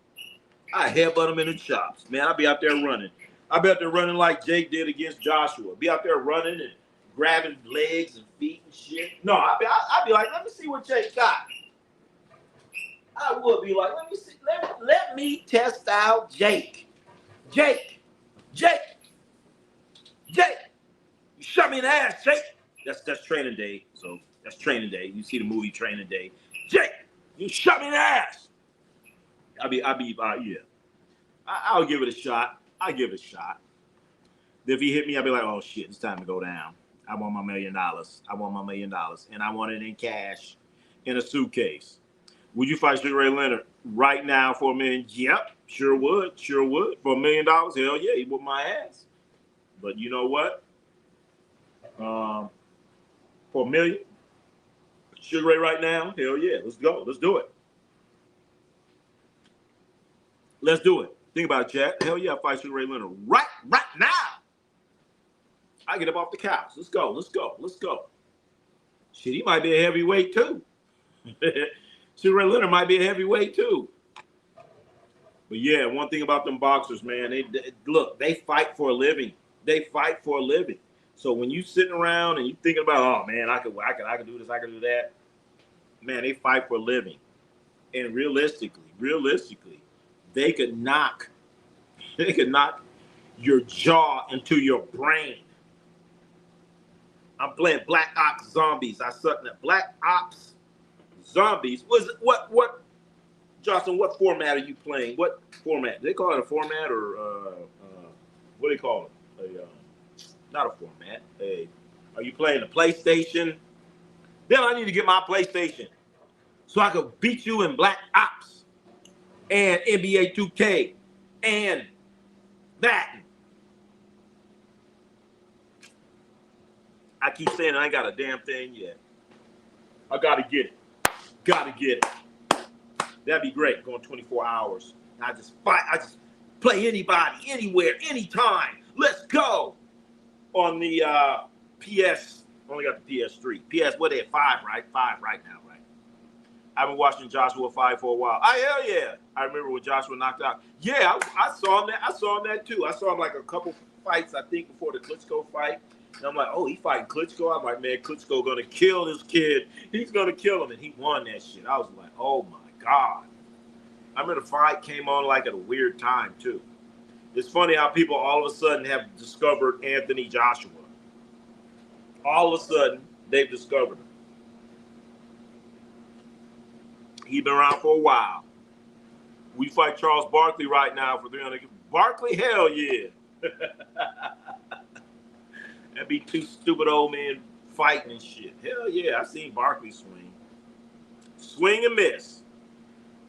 A: I headbutt him in the chops. Man, I'll be out there running. I'll be out there running like Jake did against Joshua. Be out there running and grabbing legs and feet and shit. No, I'll be like, let me see what Jake got. I would be like, let me see. Let me test out Jake. Jake. You shot me in the ass, Jake. That's Training Day. So that's Training Day. You see the movie Training Day. Jake, you shot me in the ass. I'll give it a shot. If he hit me, I'll be like, oh shit, it's time to go down. I want my $1 million. And I want it in cash in a suitcase. Would you fight Sugar Ray Leonard right now for $1 million? Yep, sure would. For $1 million, hell yeah, he whooped my ass. But you know what? For $1 million, Sugar Ray right now, hell yeah, let's go. Let's do it. Think about it, Chad. Hell yeah, I fight Sugar Ray Leonard right now. I get up off the couch. Let's go. Shit, he might be a heavyweight too. Sugar Ray Leonard might be a heavyweight too. But yeah, one thing about them boxers, man, they fight for a living. So when you sitting around and you thinking about, oh man, I could do this, I could do that. man, they fight for a living. And realistically, they could knock your jaw into your brain. I'm playing Black Ops Zombies. I suck that Black Ops Zombies. Was what Jocelyn, what format are you playing? What format? Do they call it a format or what do they call it? Not a format. Are you playing the PlayStation? Then I need to get my PlayStation so I could beat you in Black Ops and NBA 2K and that. I keep saying I ain't got a damn thing yet. I gotta get it. Gotta get it. That'd be great. Going 24 hours. I just fight. I just play anybody, anywhere, anytime. Let's go. On the PS, only got the PS3. PS, what they at 5, right? 5 right now, right? I've been watching Joshua 5 for a while. Oh, hell yeah. I remember when Joshua knocked out. Yeah, I saw him that. I saw him that too. I saw him like a couple fights, I think, before the Klitschko fight. And I'm like, oh, he fighting Klitschko? I'm like, man, Klitschko gonna kill this kid. He's gonna kill him. And he won that shit. I was like, oh my God. I remember the fight came on like at a weird time too. It's funny how people all of a sudden have discovered Anthony Joshua. All of a sudden, they've discovered him. He's been around for a while. We fight Charles Barkley right now for 300. Barkley, hell yeah. That'd be two stupid old men fighting and shit. Hell yeah, I seen Barkley swing. Swing and miss.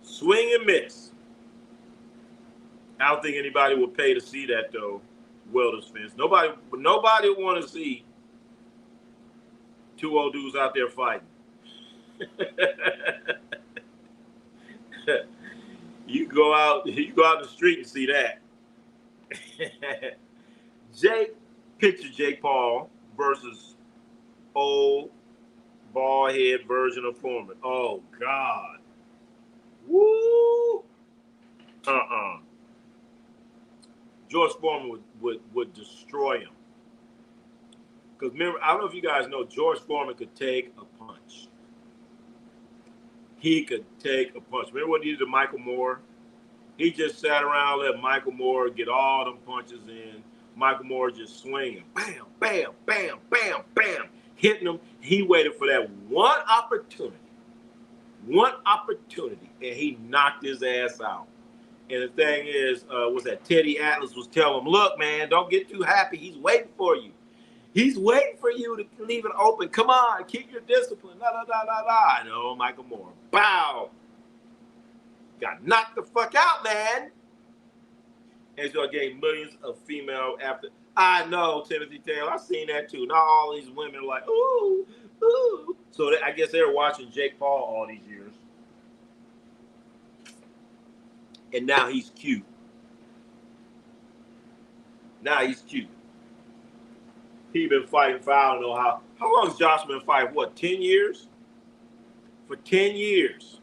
A: Swing and miss. I don't think anybody would pay to see that though. Welders fans. Nobody would want to see two old dudes out there fighting. You go out in the street and see that. Picture Jake Paul versus old bald head version of Foreman. Oh God. Woo. George Foreman would destroy him. Because remember, I don't know if you guys know, George Foreman could take a punch. He could take a punch. Remember what he did to Michael Moore? He just sat around, let Michael Moore get all them punches in. Michael Moore just swinging. Bam, bam, bam, bam, bam. Hitting him. He waited for that one opportunity. And he knocked his ass out. And the thing is, was that Teddy Atlas was telling him, look, man, don't get too happy. He's waiting for you. He's waiting for you to leave it open. Come on, keep your discipline. La, la, la, la, la. I know, Michael Moore. Bow. Got knocked the fuck out, man. And so I gave millions of female after. I know, Timothy Taylor. I've seen that too. Not all these women are like, ooh, ooh. So I guess they were watching Jake Paul all these years. And now he's cute. He been fighting for I don't know how long has Josh been fighting? What, 10 years? For 10 years.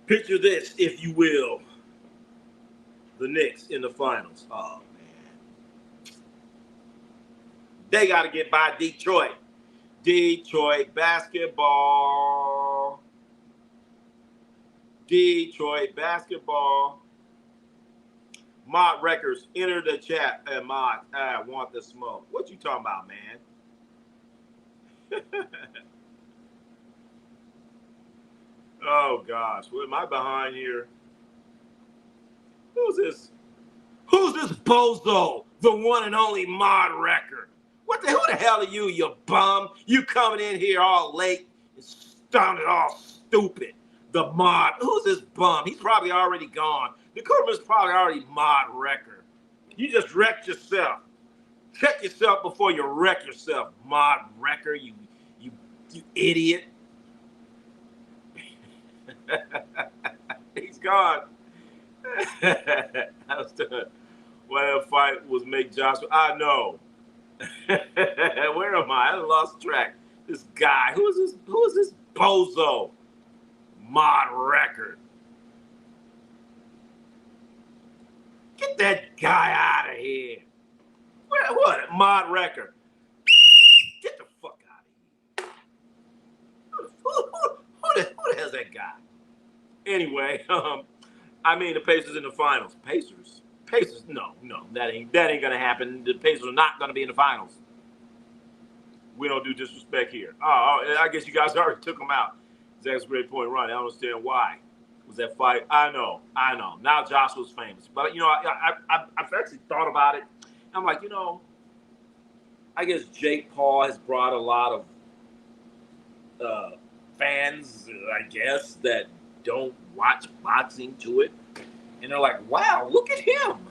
A: Picture this, if you will. The Knicks in the finals. Oh, man. They got to get by Detroit. Detroit basketball. Mod Records, enter the chat. Mod, I want the smoke. What you talking about, man? Oh, gosh. What am I behind here? Who's this? Who's this bozo? The one and only Mod Record. Who the hell are you, you bum? You coming in here all late and sounding all stupid. The Mod. Who's this bum? He's probably already gone. The Corbin's probably already Mod Record. You just wrecked yourself. Check yourself before you wreck yourself, Mod Record, you idiot. He's gone. I was done. Whatever fight was make Joshua. I know. Where am I? I lost track. This guy. Who is this bozo? Mod Record. Get that guy out of here. What? Mod Record. Get the fuck out of here. Who Who the hell's that guy? Anyway, I mean the Pacers in the finals. Pacers. No, that ain't gonna happen. The Pacers are not gonna be in the finals. We don't do disrespect here. Oh, I guess you guys already took them out. That's a great point, Ronnie. I don't understand why. Was that fight? I know. Now Joshua's famous, but I've actually thought about it. I'm like, I guess Jake Paul has brought a lot of fans, I guess, that don't watch boxing to it, and they're like, "Wow, look at him."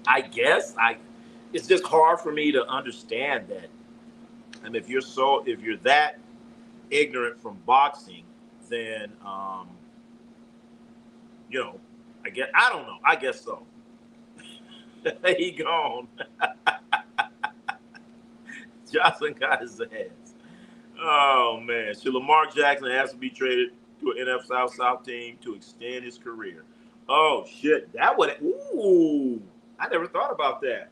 A: I guess it's just hard for me to understand that. And if you're that ignorant from boxing, then I don't know. I guess so. He gone. Johnson got his ass. Oh man, should Lamar Jackson has to be traded to an NFC South team to extend his career? Oh shit, that would. Ooh, I never thought about that.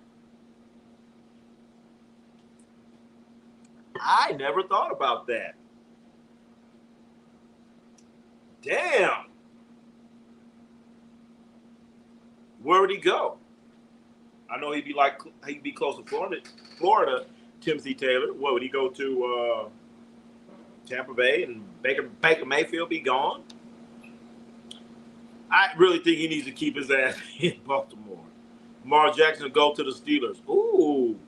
A: I never thought about that. Damn. Where would he go? I know he'd be close to Florida. Timothy Taylor. What would he go to? Tampa Bay and Baker Mayfield be gone? I really think he needs to keep his ass in Baltimore. Lamar Jackson go to the Steelers. Ooh,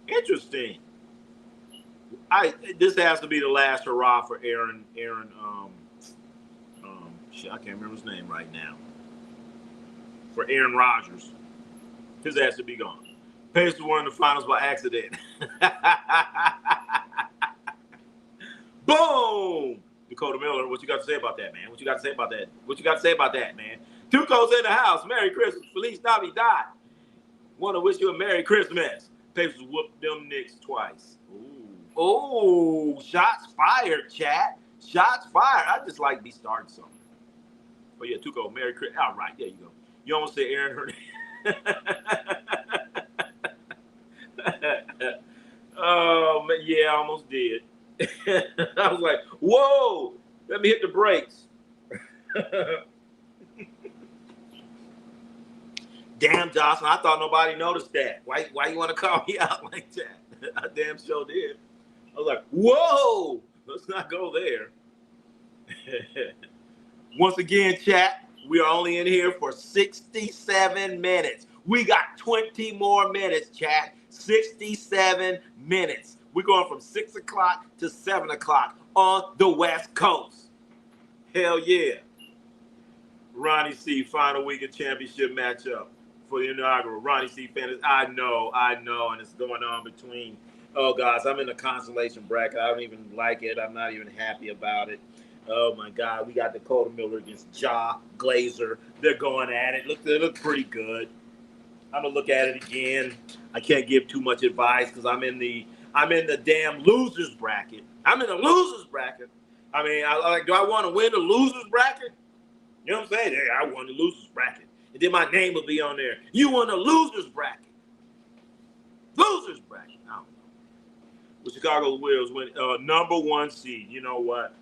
A: interesting. This has to be the last hurrah for Aaron. Shit, I can't remember his name right now. For Aaron Rodgers, his ass to be gone. Pacers won in the finals by accident. Boom! Dakota Miller, what you got to say about that, man? What you got to say about that, man? Tuco's in the house. Merry Christmas. Feliz Navidad. Want to wish you a Merry Christmas. Pacers whooped them Knicks twice. Ooh. Oh, shots fired, chat. Shots fired. I just like to be starting something. But yeah, Tuco, Merry Christmas. All right, there you go. You almost said Aaron Hernandez. Oh, man, yeah, I almost did. I was like, whoa, let me hit the brakes. Damn, Johnson, I thought nobody noticed that. Why you want to call me out like that? I damn sure did. I was like, whoa, let's not go there. Once again, chat, we are only in here for 67 minutes. We got 20 more minutes, chat. 67 minutes. We're going from 6 o'clock to 7 o'clock on the West Coast. Hell yeah. Ronnie C, final week of championship matchup for the inaugural. Ronnie C, fantasy. I know. And it's going on between, guys, I'm in the consolation bracket. I don't even like it. I'm not even happy about it. Oh, my God. We got Dakota Miller against Ja Glazer. They're going at it. They look pretty good. I'm going to look at it again. I can't give too much advice because I'm in the damn losers bracket. I'm in the losers bracket. I mean, do I want to win the losers bracket? You know what I'm saying? Hey, I won the losers bracket. And then my name will be on there. You won the losers bracket. Losers bracket. I don't know. The Chicago Bulls win number 1 seed. You know what?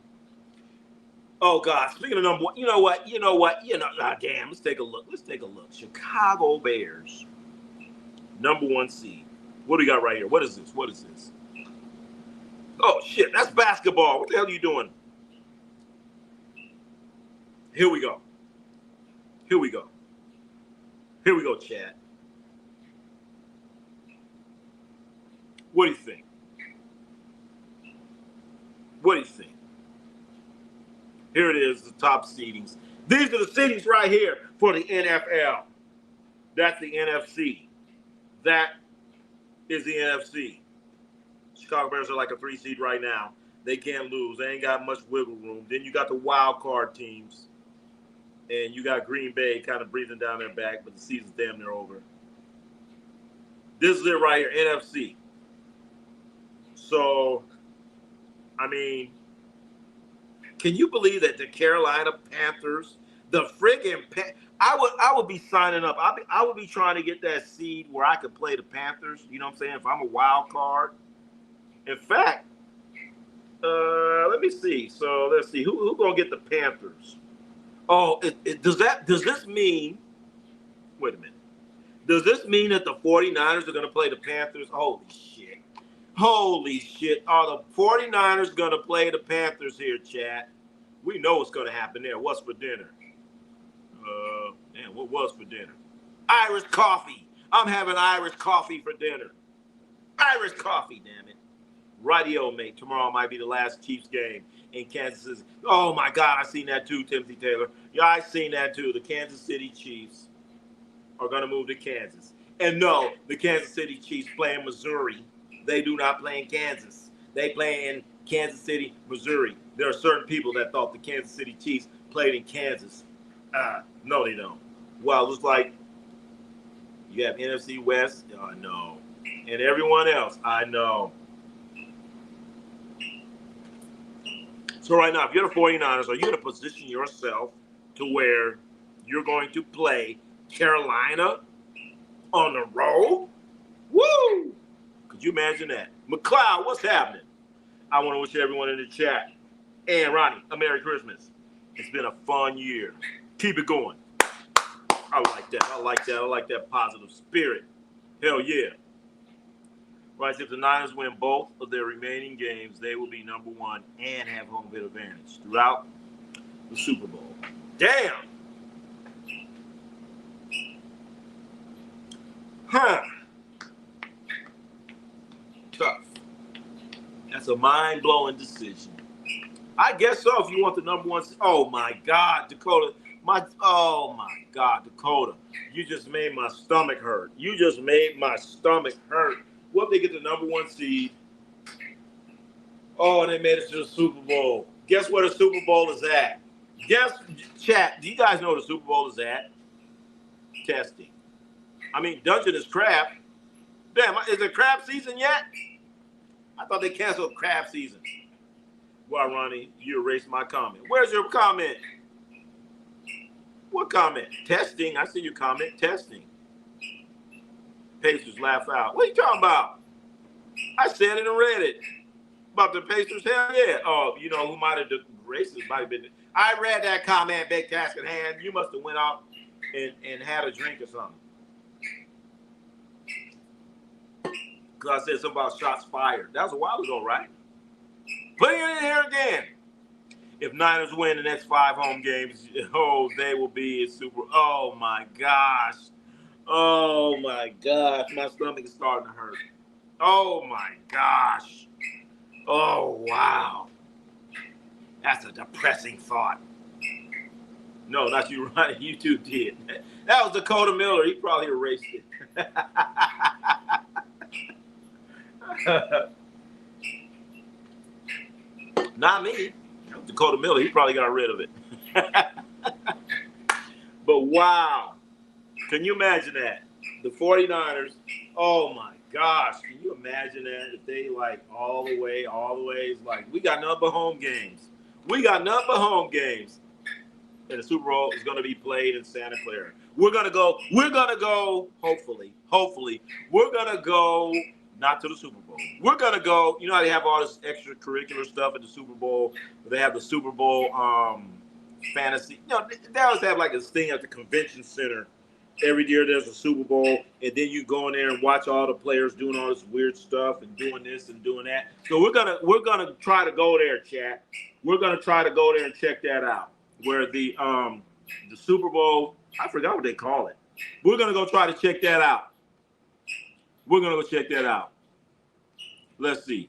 A: Oh, God. Speaking of number 1, you know what? Damn, let's take a look. Chicago Bears, number 1 seed. What do we got right here? What is this? Oh, shit. That's basketball. What the hell are you doing? Here we go, Chad. What do you think? Here it is, the top seedings. These are the seedings right here for the NFL. That's the NFC. That is the NFC. Chicago Bears are like a 3 seed right now. They can't lose. They ain't got much wiggle room. Then you got the wild card teams. And you got Green Bay kind of breathing down their back, but the season's damn near over. This is it right here, NFC. So, I mean, can you believe that the Carolina Panthers, the friggin' I would be signing up. I would be trying to get that seed where I could play the Panthers. You know what I'm saying? If I'm a wild card. In fact, Let me see. So let's see. Who gonna get the Panthers? Oh, does this mean? Wait a minute. Does this mean that the 49ers are gonna play the Panthers? Holy shit! Holy shit! Are the 49ers gonna play the Panthers here, chat? We know what's gonna happen there. What's for dinner? What was for dinner? Irish coffee. I'm having Irish coffee for dinner. Irish coffee, damn it. Radio, mate. Tomorrow might be the last Chiefs game in Kansas City. Oh my God, I seen that too, Timothy Taylor. Yeah, I seen that too. The Kansas City Chiefs are gonna move to Kansas. And no, the Kansas City Chiefs play in Missouri. They do not play in Kansas. They play in Kansas City, Missouri. There are certain people that thought the Kansas City Chiefs played in Kansas. No, they don't. Well, it looks like you have NFC West. I know. And everyone else, I know. So right now, if you're the 49ers, are you going to position yourself to where you're going to play Carolina on the road? Woo! Could you imagine that? McLeod, what's happening? I want to wish everyone in the chat and Ronnie a Merry Christmas. It's been a fun year. Keep it going. I like that. I like that. I like that positive spirit. Hell yeah. Right, if the Niners win both of their remaining games, they will be number one and have home field advantage throughout the Super Bowl. Damn. Huh. Tough. That's a mind-blowing decision. I guess so if you want the number one. Oh, my God, Dakota. Oh, my God, Dakota. You just made my stomach hurt. You just made my stomach hurt. What if they get the number one seed? Oh, and they made it to the Super Bowl. Guess where the Super Bowl is at? Guess, chat, do you guys know where the Super Bowl is at? Testing. I mean, Dungeon is crab. Damn, is it crab season yet? I thought they canceled crab season. Well, Ronnie, you erased my comment. Where's your comment? What comment? Testing. I see your comment. Testing. Pacers laugh out. What are you talking about? I said it and read it. About the Pacers? Hell yeah. Oh, you know who might have erased it? Might have been. I read that comment, big task at hand. You must have went out and had a drink or something. Because I said something about shots fired. That was a while ago, right? Putting it in here again. If Niners win the next 5 home games, oh, they will be a super. Oh, my gosh. Oh, my gosh. My stomach is starting to hurt. Oh, my gosh. Oh, wow. That's a depressing thought. No, not you, Ronnie. You two did. That was Dakota Miller. He probably erased it. Not me. Dakota Miller, he probably got rid of it. But wow. Can you imagine that? The 49ers, oh my gosh. Can you imagine that? If they like all the way, it's like, we got nothing but home games. We got nothing but home games. And the Super Bowl is going to be played in Santa Clara. We're going to go, hopefully, we're going to go not to the Super Bowl. We're going to go, you know how they have all this extracurricular stuff at the Super Bowl? They have the Super Bowl fantasy. You know, they always have like this thing at the convention center. Every year there's a Super Bowl, and then you go in there and watch all the players doing all this weird stuff and doing this and doing that. So we're gonna try to go there, chat. We're gonna try to go there and check that out. Where the Super Bowl, I forgot what they call it. We're gonna go try to check that out. We're gonna go check that out. Let's see.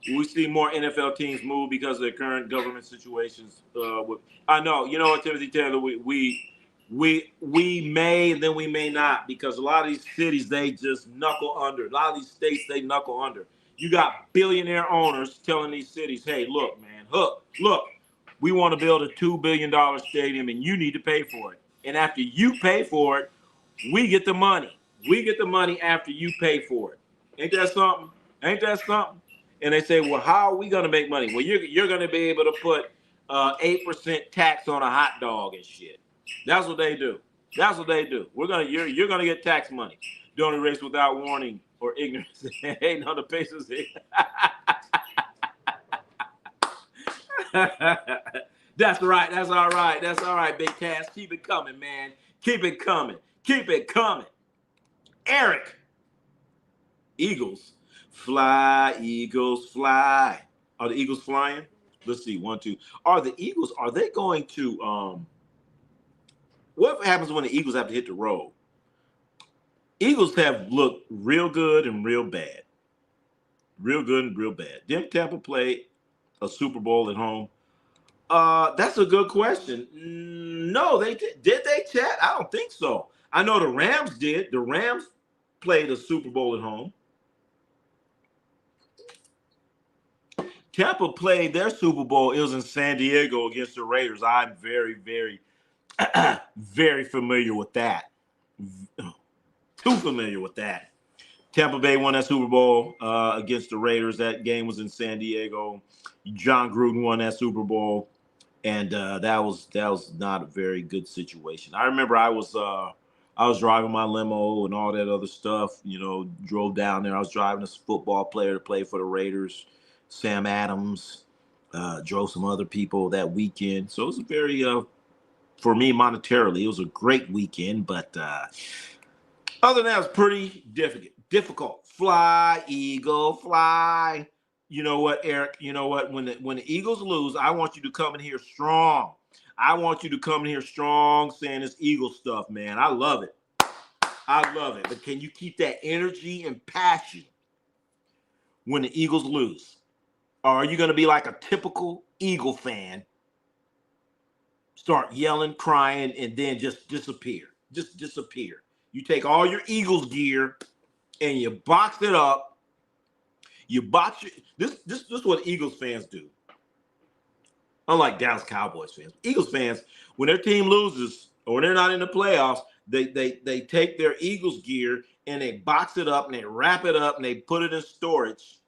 A: We see more NFL teams move because of the current government situations. I know, you know what, Timothy Taylor, we may, and then we may not, because a lot of these cities, they just knuckle under. A lot of these states, they knuckle under. You got billionaire owners telling these cities, hey, look, man, look, we want to build a $2 billion stadium, and you need to pay for it. And after you pay for it, we get the money. We get the money after you pay for it. Ain't that something? Ain't that something? And they say, well, how are we going to make money? Well, you're going to be able to put 8% tax on a hot dog and shit. That's what they do. That's what they do. You're gonna get tax money. Don't erase without warning or ignorance. Ain't no the Pacers. That's right. That's all right. That's all right, Big Cass. Keep it coming, man. Keep it coming. Keep it coming. Eric. Eagles. Fly, Eagles, fly. Are the Eagles flying? Let's see. 1, 2. Are the Eagles, are they going to what happens when the Eagles have to hit the road? Eagles have looked real good and real bad. Real good and real bad. Didn't Tampa play a Super Bowl at home? That's a good question. No, they did. Did they, chat? I don't think so. I know the Rams did. The Rams played a Super Bowl at home. Tampa played their Super Bowl. It was in San Diego against the Raiders. I'm very, very, very familiar with that. Too familiar with that. Tampa Bay won that Super Bowl against the Raiders. That game was in San Diego. John Gruden won that Super Bowl, and that was not a very good situation. I remember I was driving my limo and all that other stuff. You know, drove down there. I was driving this football player to play for the Raiders, Sam Adams. Drove some other people that weekend, so it was a very for me monetarily, it was a great weekend, but. Other than that, it's pretty difficult. Fly, Eagle, fly. You know what, Eric? You know what? When the Eagles lose, I want you to come in here strong. I want you to come in here strong saying this Eagle stuff, man. I love it. I love it. But can you keep that energy and passion when the Eagles lose? Or are you going to be like a typical Eagle fan? Start yelling, crying, and then just disappear. Just disappear. You take all your Eagles gear and you box it up. You box your, this is what Eagles fans do. Unlike Dallas Cowboys fans. Eagles fans, when their team loses or they're not in the playoffs, they take their Eagles gear and they box it up and they wrap it up and they put it in storage.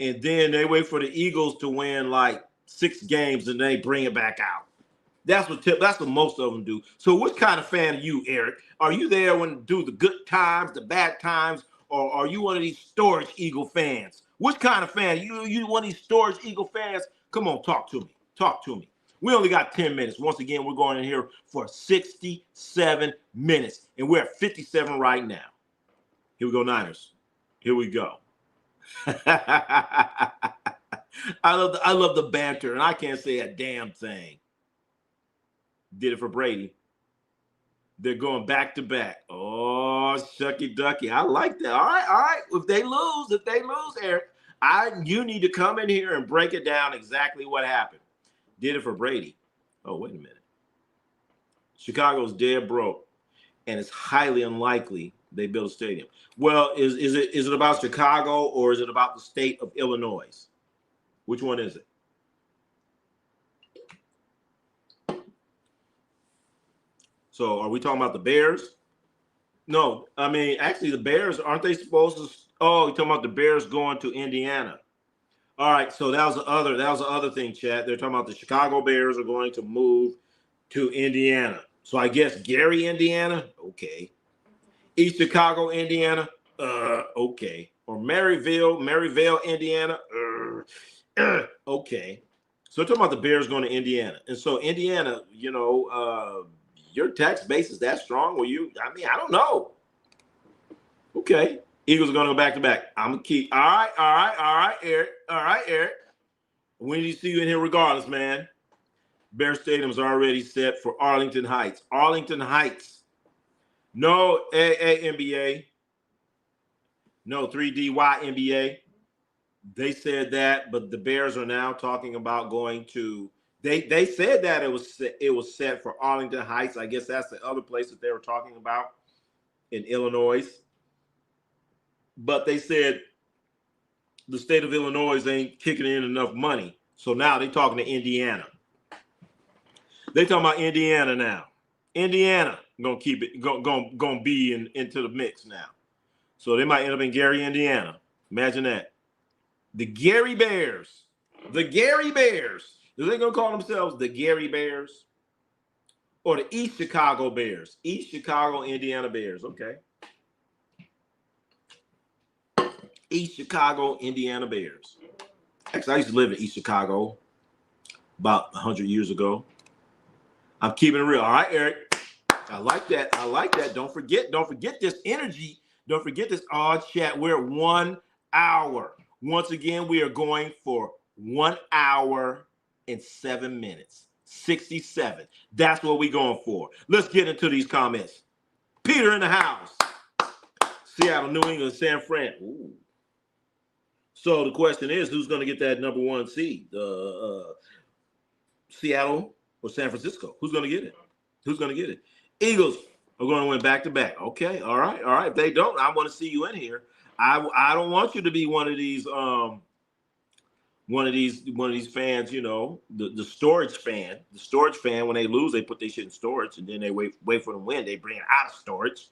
A: And then they wait for the Eagles to win like 6 games and they bring it back out. That's what most of them do. So which kind of fan are you, Eric? Are you there when do the good times, the bad times, or are you one of these storage Eagle fans? Which kind of fan? You one of these storage Eagle fans? Come on, talk to me. Talk to me. We only got 10 minutes. Once again, we're going in here for 67 minutes, and we're at 57 right now. Here we go, Niners. Here we go. I love the banter, and I can't say a damn thing. Did it for Brady. They're going back to back. Oh, shucky ducky. I like that. All right. If they lose, Eric, you need to come in here and break it down exactly what happened. Did it for Brady. Oh, wait a minute. Chicago's dead broke, and it's highly unlikely they build a stadium. Well, is it about Chicago or is it about the state of Illinois? Which one is it? So are we talking about the Bears? No, I mean, actually, the Bears, aren't they supposed to? Oh, you're talking about the Bears going to Indiana. All right, so that was the other thing, Chad. They're talking about the Chicago Bears are going to move to Indiana. So I guess Gary, Indiana, okay. East Chicago, Indiana, okay. Or Maryville, Indiana, okay. So we're talking about the Bears going to Indiana. And so Indiana, your tax base is that strong? I don't know. Okay. Eagles are going to go back to back. I'm going to keep. All right, Eric. All right, Eric. We need to see you in here regardless, man. Bear Stadium's already set for Arlington Heights. Arlington Heights. No NBA. No 3DY NBA. They said that, but the Bears are now talking about going to. They said that it was set for Arlington Heights. I guess that's the other place that they were talking about in Illinois. But they said the state of Illinois ain't kicking in enough money, so now they're talking to Indiana. They talking about Indiana now. Indiana gonna keep it gonna be into the mix now. So they might end up in Gary, Indiana. Imagine that. The Gary Bears. The Gary Bears. Are they gonna call themselves the Gary Bears? Or the East Chicago Bears? East Chicago, Indiana Bears. Okay. East Chicago, Indiana Bears. Actually, I used to live in East Chicago. about 100 years ago. I'm keeping it real. All right, Eric. I like that. I like that. Don't forget this energy. Don't forget this odd chat. We're at 1 hour. Once again, we are going for 1 hour and 7 minutes. 67. That's what we're going for. Let's get into these comments. Peter in the house. Seattle, New England, San Fran. Ooh. So the question is, who's going to get that number 1 seed? Seattle or San Francisco? Who's going to get it? Who's going to get it? Eagles are going to win back to back. Okay, all right. If they don't, I want to see you in here. I don't want you to be one of these fans. You know, the storage fan. The storage fan, when they lose, they put their shit in storage, and then they wait for them to win. They bring it out of storage.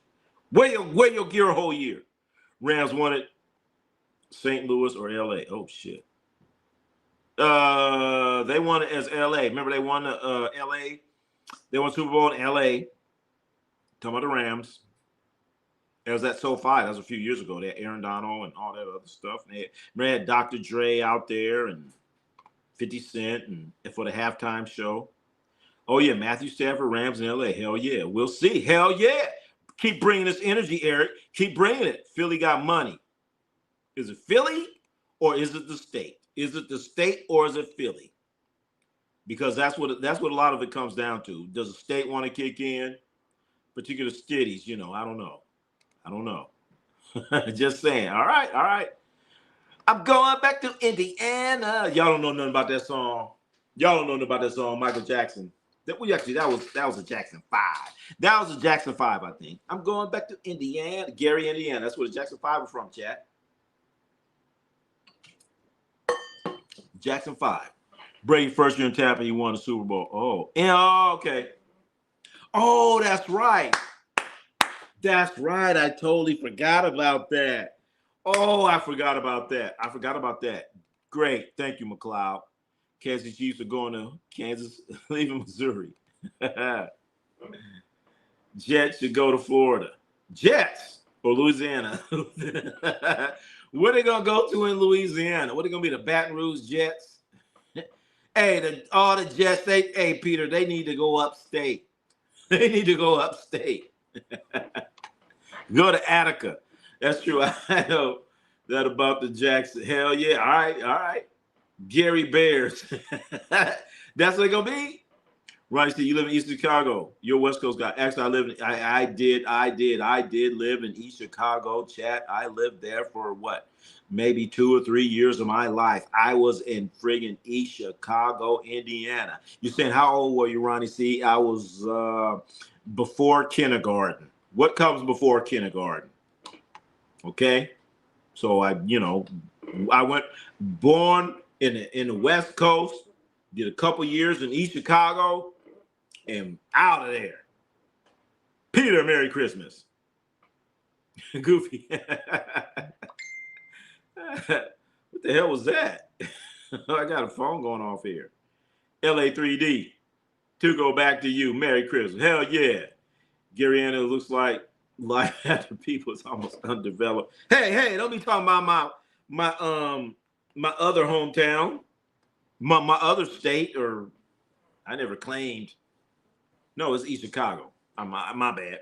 A: Where your gear a whole year. Rams won it. St. Louis or L.A. Oh shit. They won it as L.A. Remember they won L.A. They won Super Bowl in L.A. Talking about the Rams. It was at SoFi. That was a few years ago. They had Aaron Donald and all that other stuff. And they had Dr. Dre out there and 50 Cent and for the halftime show. Oh, yeah, Matthew Stafford, Rams in L.A. Hell yeah. We'll see. Hell yeah. Keep bringing this energy, Eric. Keep bringing it. Philly got money. Is it Philly or is it the state? Is it the state or is it Philly? Because that's what a lot of it comes down to. Does the state want to kick in? Particular cities, you know, I don't know. Just saying. All right. I'm going back to Indiana. Y'all don't know nothing about that song. Michael Jackson. That was a Jackson 5. That was a Jackson 5, I think. I'm going back to Indiana. Gary, Indiana. That's where the Jackson 5 was from, chat. Jackson 5. Brady first year in Tampa, he won the Super Bowl. Oh, okay. Oh, that's right. I totally forgot about that. Oh, I forgot about that. Great. Thank you, McLeod. Kansas City Chiefs are going to Kansas, leaving Missouri. Jets should go to Florida. Jets or Louisiana. Where they going to go to in Louisiana? What are they going to be, the Baton Rouge Jets? Hey, all the Jets, Peter, they need to go upstate. Go to Attica. That's true. I know that about the Jackson. Hell yeah. All right. Gary Bears. That's what it's going to be? Ronnie, you live in East Chicago. You're a West Coast guy. Actually, I did live in East Chicago, chat. I lived there for what? Maybe 2 or 3 years of my life. I was in friggin' East Chicago, Indiana. You're saying, how old were you, Ronnie? See, I was before kindergarten. What comes before kindergarten? Okay. So I went born in the West Coast, did a couple years in East Chicago, and out of there. Peter, Merry Christmas. Goofy. What the hell was that? I got a phone going off here. LA3D. To go back to you. Merry Christmas. Hell yeah. Gary Anna looks like life after people is almost undeveloped. Hey, don't be talking about my other hometown, my other state, or I never claimed. No, it's East Chicago. My bad.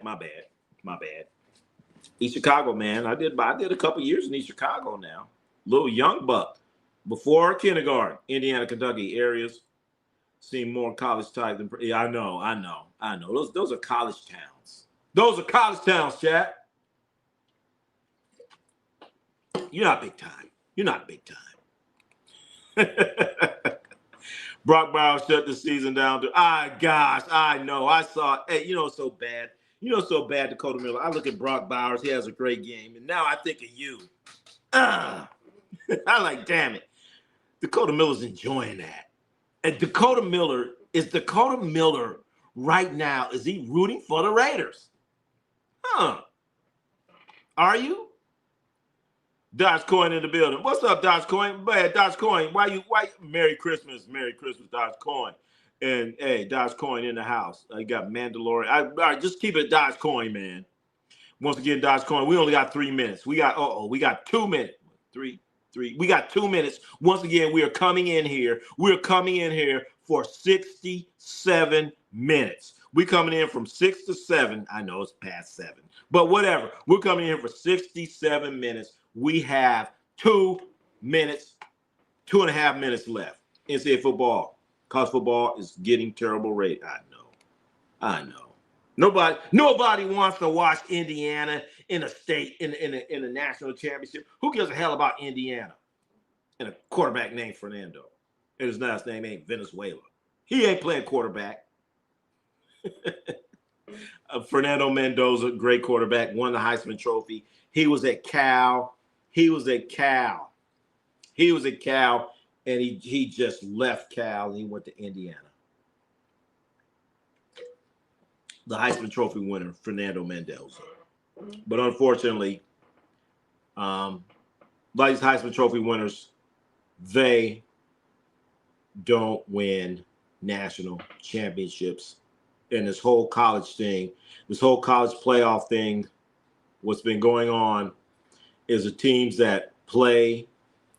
A: East Chicago, man. I did a couple years in East Chicago now. Little young buck. Before kindergarten, Indiana, Kentucky areas seem more college type than. Yeah, I know. Those are college towns. Those are college towns, chat. You're not big time. Brock Bowers shut the season down to. Gosh, I know. I saw. Hey, it's so bad. So bad, Dakota Miller. I look at Brock Bowers. He has a great game, and now I think of you. I'm like, damn it. Dakota Miller's enjoying that. And Dakota Miller right now, is he rooting for the Raiders? Huh. Are you? Dodge Coin in the building. What's up, Dodge Coin? Man, Dodge Coin, why Merry Christmas, Dodge Coin. And hey, Dodge Coin in the house. I got Mandalorian. All right, just keep it Dodge Coin, man. Once again, Dodge Coin, we only got 3 minutes. We got 2 minutes. 3, 3. We got 2 minutes. Once again, we are coming in here. We're coming in here for 67 minutes. We're coming in from 6 to 7. I know it's past 7, but whatever. We're coming in for 67 minutes. We have 2 minutes, 2.5 minutes left. NCAA football, college football is getting terrible rate. I know. Nobody wants to watch Indiana in a state in a national championship. Who gives a hell about Indiana? And a quarterback named Fernando. And his last name ain't Venezuela. He ain't playing quarterback. Fernando Mendoza, great quarterback, won the Heisman Trophy. He was at Cal. And he just left Cal and he went to Indiana. The Heisman Trophy winner, Fernando Mendoza. But unfortunately, like these Heisman Trophy winners, they don't win national championships. And this whole college thing, this whole college playoff thing, what's been going on is the teams that play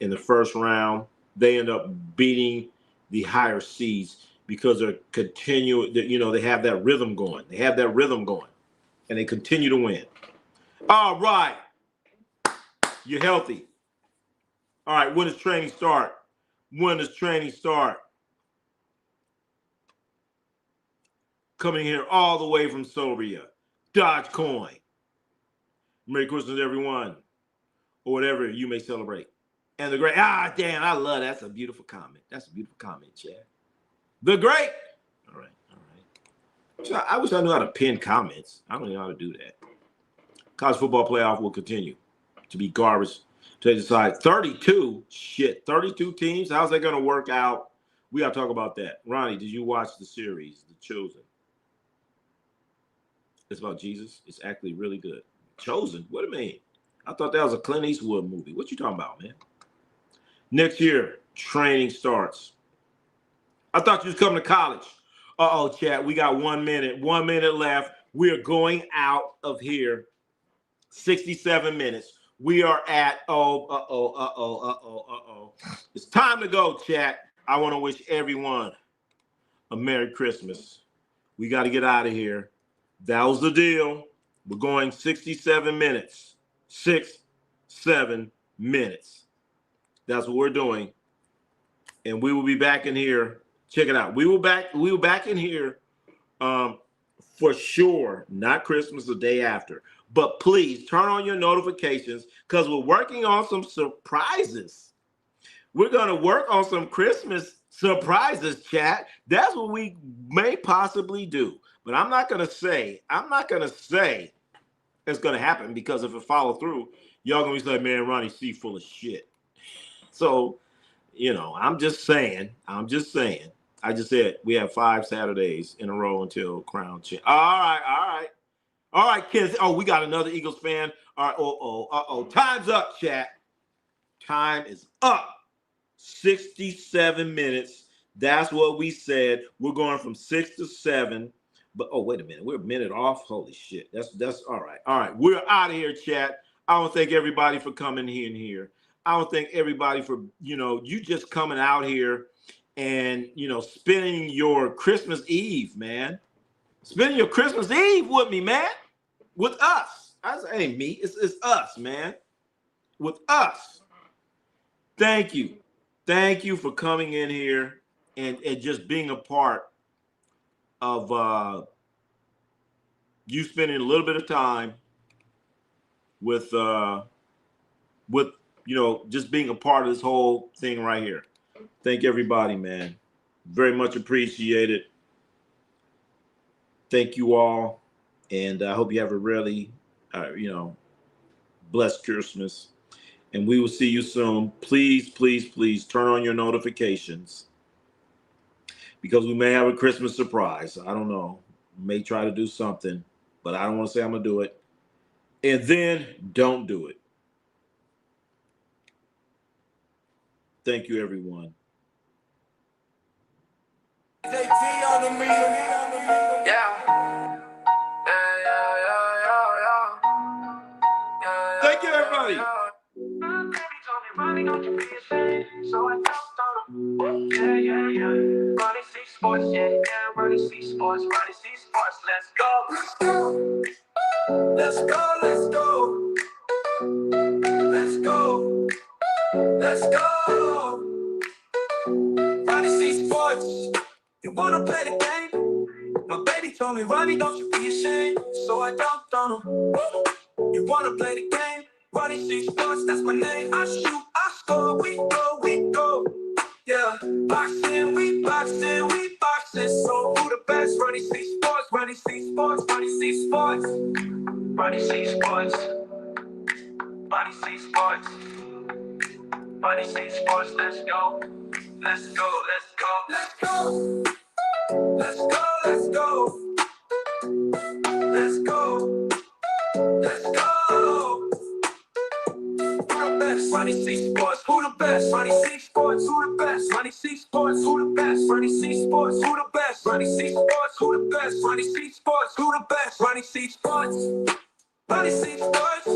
A: in the first round, they end up beating the higher seeds because they're they have that rhythm going. And they continue to win. All right. You're healthy. All right. When does training start? Coming here all the way from Serbia. Dogecoin. Merry Christmas, everyone. Or whatever you may celebrate. And the great, damn, I love that. That's a beautiful comment. Chad. The great. All right. I wish I knew how to pin comments. I don't know how to do that. College football playoff will continue to be garbage. To decide 32 teams. How's that going to work out? We got to talk about that. Ronnie, did you watch the series, The Chosen? It's about Jesus. It's actually really good. Chosen? What do you mean? I thought that was a Clint Eastwood movie. What you talking about, man? Next year, training starts. I thought you was coming to college. Uh-oh, chat. We got 1 minute. 1 minute left. We're going out of here. 67 minutes. We are at, It's time to go, chat. I want to wish everyone a Merry Christmas. We got to get out of here. That was the deal. We're going 67 minutes. 7 minutes. That's what we're doing. And we will be back in here. Check it out. We will back in here for sure. Not Christmas, the day after. But please turn on your notifications because we're working on some surprises. We're going to work on some Christmas surprises, chat. That's what we may possibly do. But I'm not going to say it's going to happen because if it follow through, y'all going to be like, man, Ronnie C full of shit. So, I'm just saying. I just said we have 5 Saturdays in a row until Crown Champ. All right, kids. Oh, we got another Eagles fan. All right. Time's up, chat. Time is up. 67 minutes. That's what we said. We're going from 6 to 7. But wait a minute. We're a minute off. Holy shit. That's all right. All right. We're out of here, chat. I want to thank everybody for coming in here. I want to thank everybody for, you just coming out here and, spending your Christmas Eve, man. Spending your Christmas Eve with me, man. With us. I say, ain't me. It's us, man. With us. Thank you. Thank you for coming in here and just being a part of you spending a little bit of time with just being a part of this whole thing right here. Thank everybody, man. Very much appreciated. Thank you all. And I hope you have a really, blessed Christmas. And we will see you soon. Please, please, please turn on your notifications because we may have a Christmas surprise. I don't know. May try to do something, but I don't want to say I'm going to do it. And then don't do it. Thank you, everyone. Thank you, everybody.
B: don't you be ashamed. So I jumped on him. Yeah, yeah, yeah. Ronnie C Sports, yeah, yeah. Ronnie C Sports, Ronnie C Sports. Let's go. Let's go. Let's go, let's go. Let's go. Let's go. Ronnie C Sports. You wanna play the game? My baby told me, Ronnie, don't you be ashamed. So I jumped on him. You wanna play the game? Ronnie C Sports, that's my name. I shoot, I score, we go, we go. Yeah, boxing, we boxing, we boxing. So who the best? Ronnie C Sports, Ronnie C Sports, Ronnie C Sports. Ronnie C Sports. Ronnie C Sports. Ronnie C Sports, let's go. Let's go, let's go, let's go. Let's go, let's go. Let's go. Let's go. Who the best? Ronnie C Sports. Who the best? Ronnie C Sports. Who the best? Ronnie C Sports. Who the best? Ronnie C Sports. Who the best? Ronnie C Sports. Who the best? Ronnie C Sports. Who the best? Ronnie C Sports. Ronnie C Sports.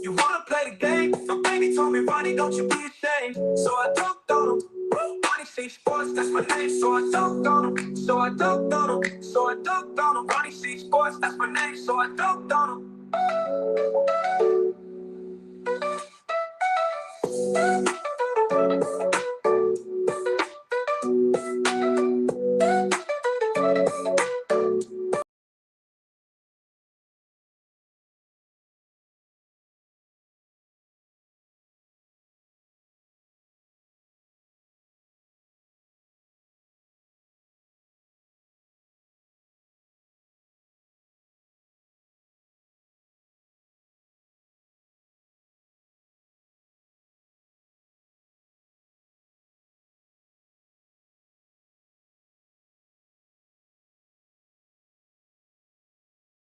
B: You wanna play the game? My baby told me, Ronnie, don't you be ashamed. So I dunked on him. Ronnie C Sports, that's my name. So I dunked on him. So I dunked on him. So I dunked on him. Ronnie C Sports, that's my name. So I dunked on him.